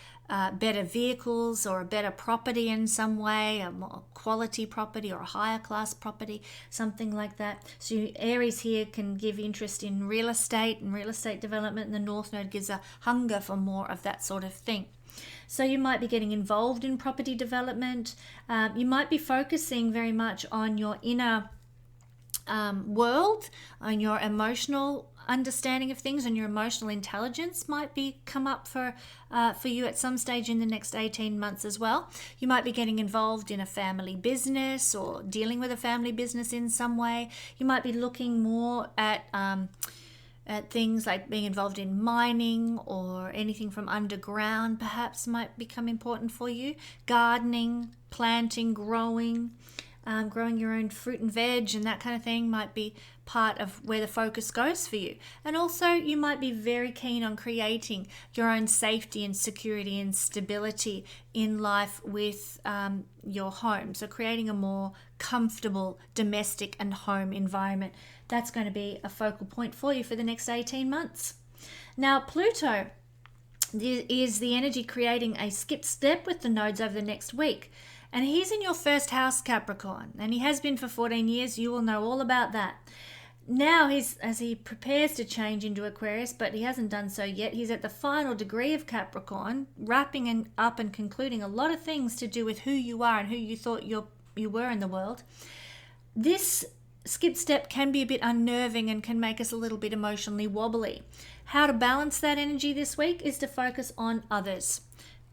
better vehicles or a better property in some way, a more quality property or a higher class property, something like that. So Aries here can give interest in real estate and real estate development, and the North Node gives a hunger for more of that sort of thing. So you might be getting involved in property development. You might be focusing very much on your inner world, on your emotional understanding of things, and your emotional intelligence might be come up for you at some stage in the next 18 months as well. You might be getting involved in a family business or dealing with a family business in some way. You might be looking more at Things like being involved in mining or anything from underground perhaps might become important for you. Gardening, planting, growing your own fruit and veg and that kind of thing might be part of where the focus goes for you. And also you might be very keen on creating your own safety and security and stability in life with your home. So creating a more comfortable domestic and home environment. That's going to be a focal point for you for the next 18 months. Now, Pluto is the energy creating a skip step with the nodes over the next week. And he's in your first house, Capricorn, and he has been for 14 years. You will know all about that. Now, as he prepares to change into Aquarius, but he hasn't done so yet, he's at the final degree of Capricorn, wrapping up and concluding a lot of things to do with who you are and who you thought you were in the world. This skip step can be a bit unnerving and can make us a little bit emotionally wobbly. How to balance that energy this week is to focus on others.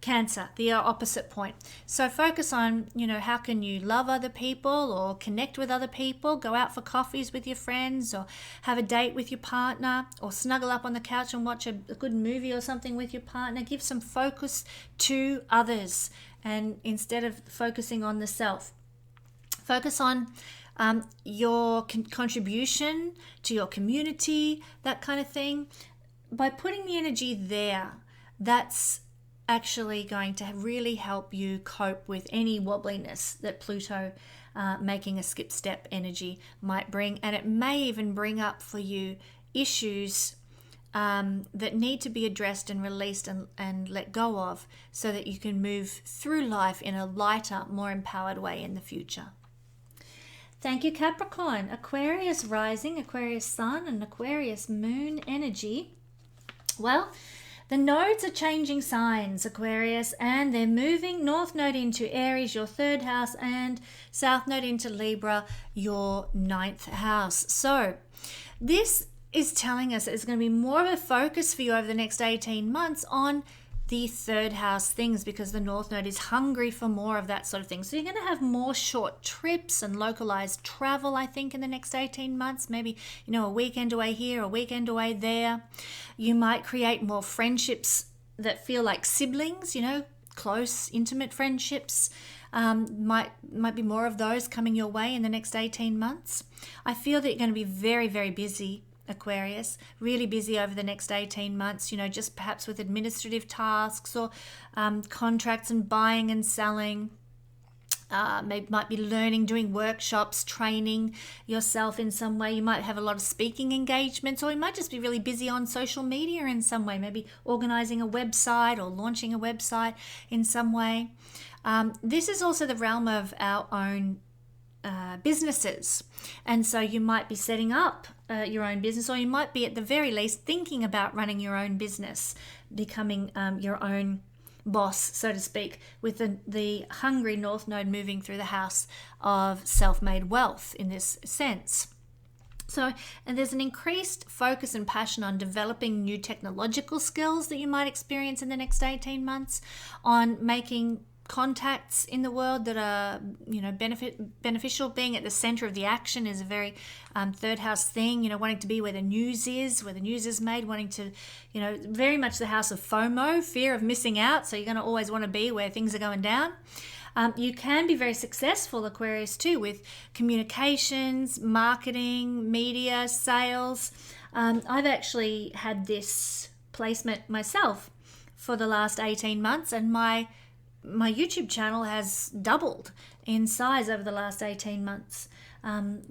Cancer, the opposite point. So focus on, how can you love other people or connect with other people, go out for coffees with your friends or have a date with your partner or snuggle up on the couch and watch a good movie or something with your partner. Give some focus to others and instead of focusing on the self. Focus on your contribution to your community, that kind of thing. By putting the energy there, that's actually going to really help you cope with any wobbliness that Pluto making a skip step energy might bring. And it may even bring up for you issues that need to be addressed and released and let go of so that you can move through life in a lighter, more empowered way in the future. Thank you, Capricorn. Aquarius rising, Aquarius sun, and Aquarius moon energy. Well, the nodes are changing signs, Aquarius, and they're moving north node into Aries, your third house, and south node into Libra, your ninth house. So this is telling us that there's going to be more of a focus for you over the next 18 months on the third house things because the north node is hungry for more of that sort of thing. So you're going to have more short trips and localized travel, I think, in the next 18 months. Maybe, a weekend away here, a weekend away there. You might create more friendships that feel like siblings, close, intimate friendships. Might be more of those coming your way in the next 18 months. I feel that you're going to be very, very busy, Aquarius, really busy over the next 18 months, just perhaps with administrative tasks or contracts and buying and selling. Might be learning, doing workshops, training yourself in some way. You might have a lot of speaking engagements, or you might just be really busy on social media in some way, maybe organizing a website or launching a website in some way. This is also the realm of our own businesses, and so you might be setting up your own business, or you might be at the very least thinking about running your own business, becoming your own boss, so to speak, with the hungry north node moving through the house of self-made wealth in this sense. So, and there's an increased focus and passion on developing new technological skills that you might experience in the next 18 months, on making contacts in the world that are, beneficial. Being at the center of the action is a very third house thing, wanting to be where the news is made, wanting to, very much the house of FOMO, fear of missing out. So you're going to always want to be where things are going down. You can be very successful, Aquarius, too, with communications, marketing, media, sales. I've actually had this placement myself for the last 18 months, and my YouTube channel has doubled in size over the last 18 months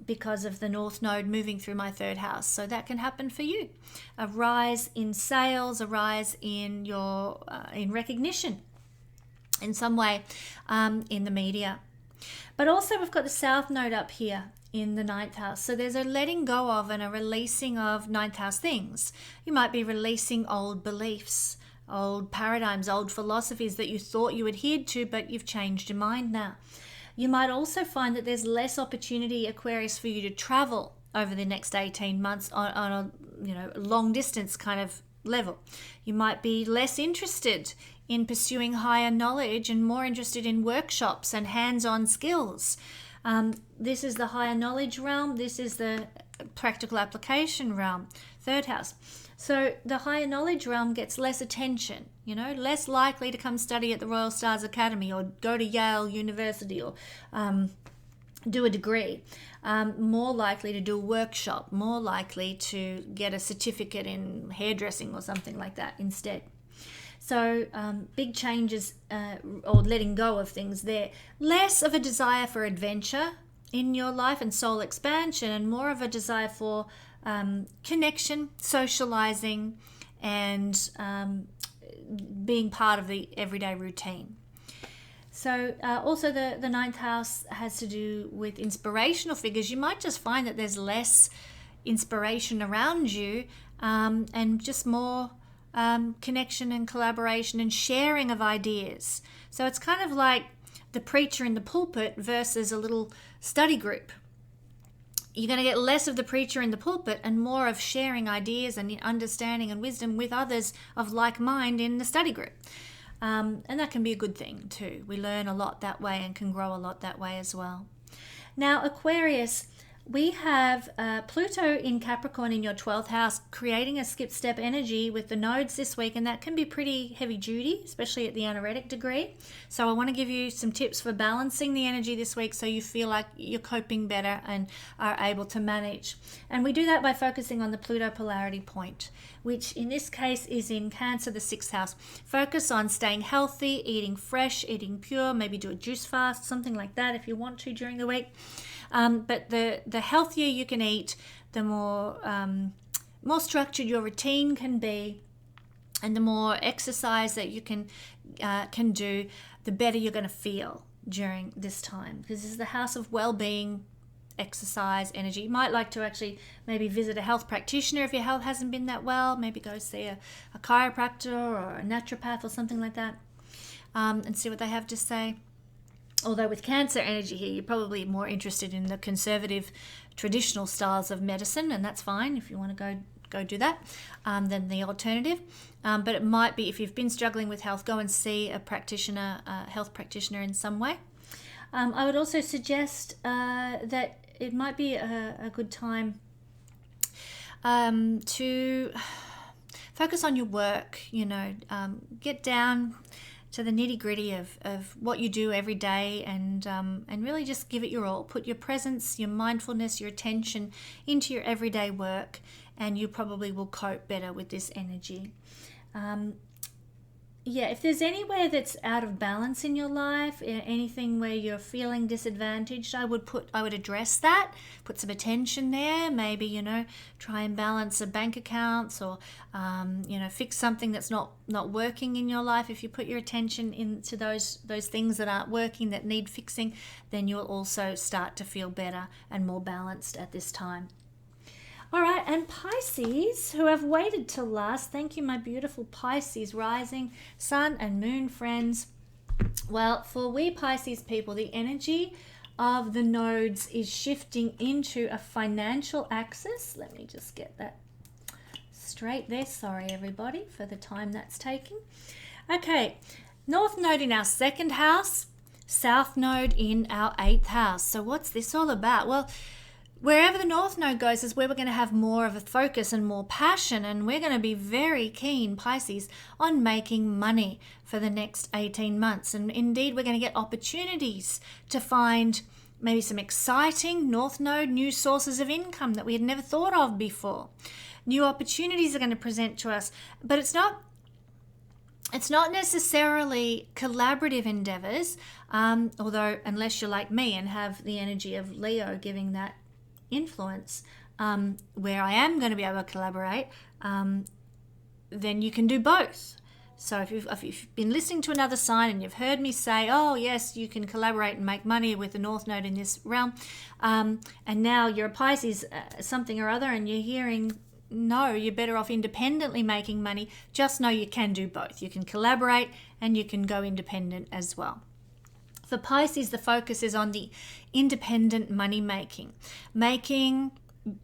because of the North Node moving through my third house. So that can happen for you. A rise in sales, a rise in your in recognition in some way in the media. But also we've got the South Node up here in the ninth house. So there's a letting go of and a releasing of ninth house things. You might be releasing old beliefs, old paradigms, old philosophies that you thought you adhered to, but you've changed your mind now. You might also find that there's less opportunity, Aquarius, for you to travel over the next 18 months on a long distance kind of level. You might be less interested in pursuing higher knowledge and more interested in workshops and hands-on skills. This is the higher knowledge realm. This is the practical application realm, third house. So the higher knowledge realm gets less attention, less likely to come study at the Royal Stars Academy or go to Yale University or do a degree. More likely to do a workshop, more likely to get a certificate in hairdressing or something like that instead. So big changes or letting go of things there. Less of a desire for adventure in your life and soul expansion, and more of a desire for connection, socializing, and being part of the everyday routine. So also the ninth house has to do with inspirational figures. You might just find that there's less inspiration around you and just more connection and collaboration and sharing of ideas. So it's kind of like the preacher in the pulpit versus a little study group. You're going to get less of the preacher in the pulpit and more of sharing ideas and understanding and wisdom with others of like mind in the study group. And that can be a good thing too. We learn a lot that way and can grow a lot that way as well. Now, Aquarius, we have Pluto in Capricorn in your 12th house, creating a skip-step energy with the nodes this week, and that can be pretty heavy-duty, especially at the anaretic degree. So I want to give you some tips for balancing the energy this week so you feel like you're coping better and are able to manage. And we do that by focusing on the Pluto polarity point, which in this case is in Cancer, the 6th house. Focus on staying healthy, eating fresh, eating pure, maybe do a juice fast, something like that if you want to during the week. But the healthier you can eat, the more structured your routine can be, and the more exercise that you can do, the better you're going to feel during this time. Because this is the house of well-being, exercise, energy. You might like to actually maybe visit a health practitioner if your health hasn't been that well. Maybe go see a chiropractor or a naturopath or something like that, and see what they have to say. Although with Cancer energy here, you're probably more interested in the conservative, traditional styles of medicine, and that's fine if you want to go do that, than the alternative. But it might be, if you've been struggling with health, go and see a practitioner, a health practitioner in some way. I would also suggest that it might be a good time to focus on your work, get down to the nitty-gritty of what you do every day, and really just give it your all. Put your presence, your mindfulness, your attention into your everyday work, and you probably will cope better with this energy. If there's anywhere that's out of balance in your life, anything where you're feeling disadvantaged, I would address that, put some attention there, maybe, try and balance a bank accounts, or, fix something that's not working in your life. If you put your attention into those things that aren't working, that need fixing, then you'll also start to feel better and more balanced at this time. All right, and Pisces, who have waited till last, thank you, my beautiful Pisces rising, sun and moon friends. Well, for we Pisces people, the energy of the nodes is shifting into a financial axis. Let me just get that straight there. Sorry, everybody, for the time that's taking. Okay, North Node in our 2nd house, South Node in our 8th house. So what's this all about? Well, wherever the North Node goes is where we're going to have more of a focus and more passion, and we're going to be very keen, Pisces, on making money for the next 18 months. And indeed, we're going to get opportunities to find maybe some exciting North Node new sources of income that we had never thought of before. New opportunities are going to present to us, but it's not necessarily collaborative endeavors, although unless you're like me and have the energy of Leo giving that influence, where I am going to be able to collaborate, then you can do both. So if you've been listening to another sign and you've heard me say, oh yes, you can collaborate and make money with the North Node in this realm, and now you're a Pisces something or other, and you're hearing, no, you're better off independently making money, just know you can do both. You can collaborate and you can go independent as well. For Pisces, the focus is on the independent money making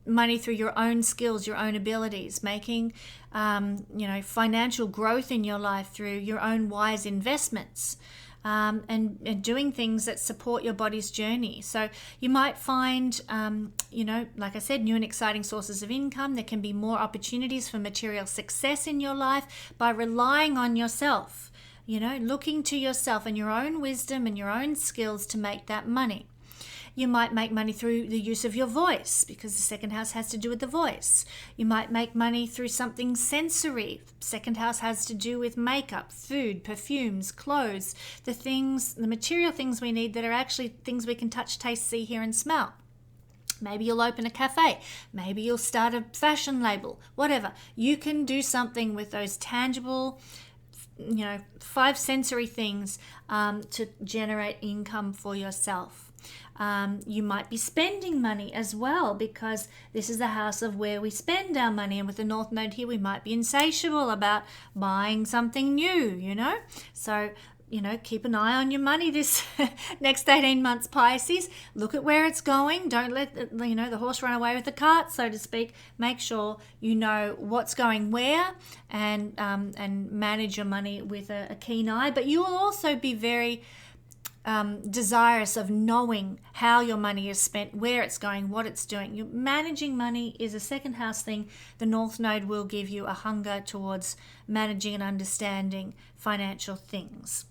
money through your own skills, your own abilities, making financial growth in your life through your own wise investments, and doing things that support your body's journey. So you might find, like I said, new and exciting sources of income. There can be more opportunities for material success in your life by relying on yourself, looking to yourself and your own wisdom and your own skills to make that money. You might make money through the use of your voice, because the second house has to do with the voice. You might make money through something sensory. Second house has to do with makeup, food, perfumes, clothes, the material things we need that are actually things we can touch, taste, see, hear, and smell. Maybe you'll open a cafe. Maybe you'll start a fashion label, whatever. You can do something with those tangible, 5 sensory things to generate income for yourself. You might be spending money as well, because this is the house of where we spend our money. And with the North Node here, we might be insatiable about buying something new, So, keep an eye on your money this next 18 months, Pisces. Look at where it's going. Don't let, the horse run away with the cart, so to speak. Make sure you know what's going where, and manage your money with a keen eye. But you will also be very desirous of knowing how your money is spent, where it's going, what it's doing. Managing money is a second house thing. The North Node will give you a hunger towards managing and understanding financial things.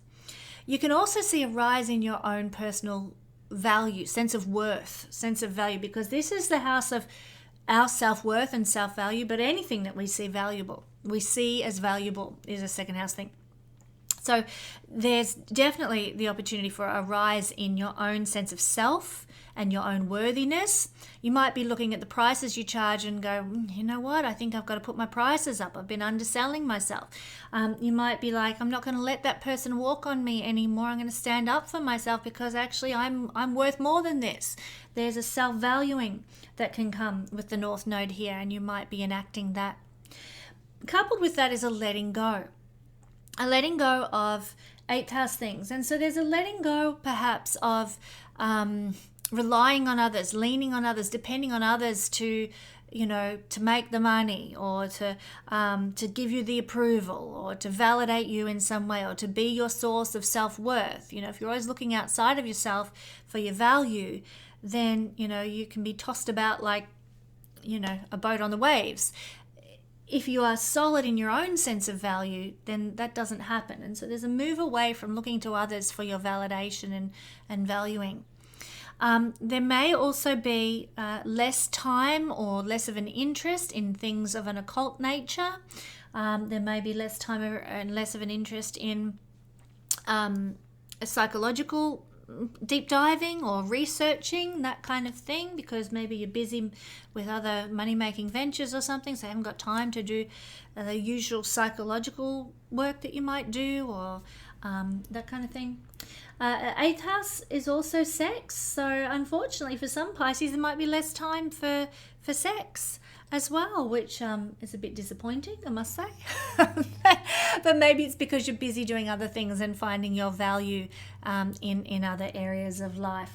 You can also see a rise in your own personal value, sense of worth, sense of value, because this is the house of our self-worth and self-value. But anything that we see as valuable is a second house thing. So there's definitely the opportunity for a rise in your own sense of self and your own worthiness. You might be looking at the prices you charge and go, you know what, I think I've got to put my prices up. I've been underselling myself. You might be like, I'm not going to let that person walk on me anymore. I'm going to stand up for myself, because actually I'm worth more than this. There's a self-valuing that can come with the North Node here, and you might be enacting that. Coupled with that is a letting go. A letting go of 8th house things. And so there's a letting go perhaps of relying on others, leaning on others, depending on others to make the money, or to give you the approval, or to validate you in some way, or to be your source of self-worth. If you're always looking outside of yourself for your value, then, you can be tossed about like, a boat on the waves. If you are solid in your own sense of value, then that doesn't happen. And so there's a move away from looking to others for your validation and valuing. There may also be less time or less of an interest in things of an occult nature. There may be less time and less of an interest in a psychological deep diving or researching, that kind of thing, because maybe you're busy with other money-making ventures or something, so you haven't got time to do the usual psychological work that you might do, or that kind of thing. 8th house is also sex, so unfortunately for some Pisces there might be less time for sex as well, which is a bit disappointing, I must say. But maybe it's because you're busy doing other things and finding your value in other areas of life.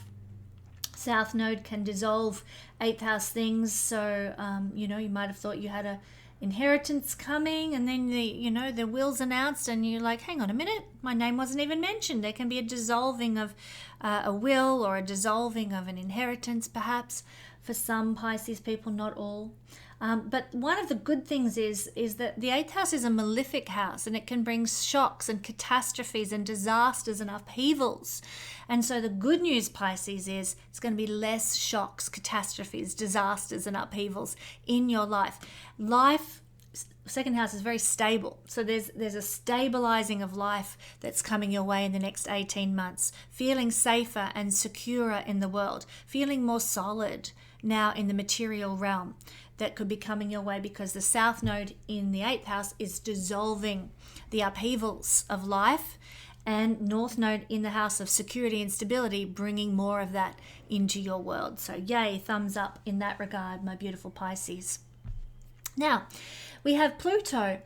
South Node can dissolve 8th house things, so you might have thought you had a inheritance coming, and then the will's announced, and you're like, hang on a minute, my name wasn't even mentioned. There can be a dissolving of a will, or a dissolving of an inheritance, perhaps, for some Pisces people, not all. But one of the good things is that the 8th house is a malefic house, and it can bring shocks and catastrophes and disasters and upheavals. And so the good news, Pisces, is it's going to be less shocks, catastrophes, disasters and upheavals in your life. Second house is very stable. So there's a stabilizing of life that's coming your way in the next 18 months. Feeling safer and securer in the world. Feeling more solid now in the material realm. That could be coming your way, because the South Node in the 8th house is dissolving the upheavals of life, and North Node in the house of security and stability, bringing more of that into your world. So yay, thumbs up in that regard, my beautiful Pisces. Now, we have Pluto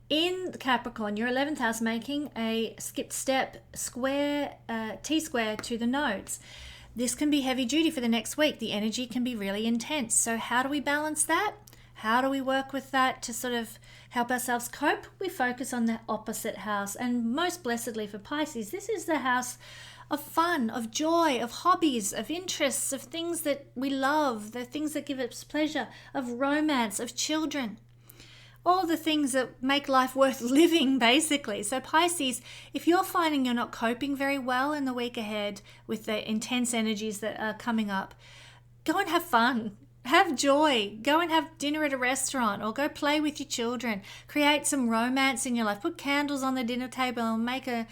in Capricorn, your 11th house, making a skip step square, T-square to the nodes. This can be heavy duty for the next week. The energy can be really intense. So how do we balance that? How do we work with that to sort of help ourselves cope? We focus on the opposite house. And most blessedly for Pisces, this is the house of fun, of joy, of hobbies, of interests, of things that we love, the things that give us pleasure, of romance, of children. All the things that make life worth living, basically. So Pisces, if you're finding you're not coping very well in the week ahead with the intense energies that are coming up, go and have fun. Have joy. Go and have dinner at a restaurant or go play with your children. Create some romance in your life. Put candles on the dinner table and make a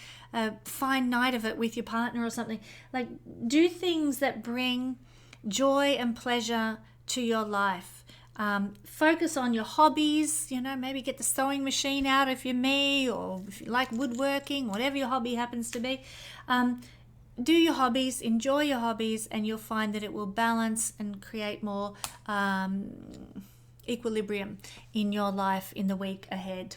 fine night of it with your partner or something. Like, do things that bring joy and pleasure to your life. Focus on your hobbies, maybe get the sewing machine out if you're me, or if you like woodworking, whatever your hobby happens to be. Do your hobbies, enjoy your hobbies, and you'll find that it will balance and create more equilibrium in your life in the week ahead.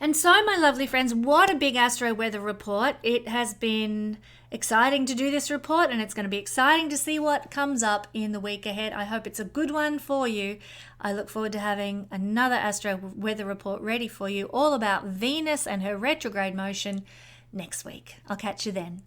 And so, my lovely friends, what a big astro weather report. It has been exciting to do this report, and it's going to be exciting to see what comes up in the week ahead. I hope it's a good one for you. I look forward to having another astro weather report ready for you, all about Venus and her retrograde motion next week. I'll catch you then.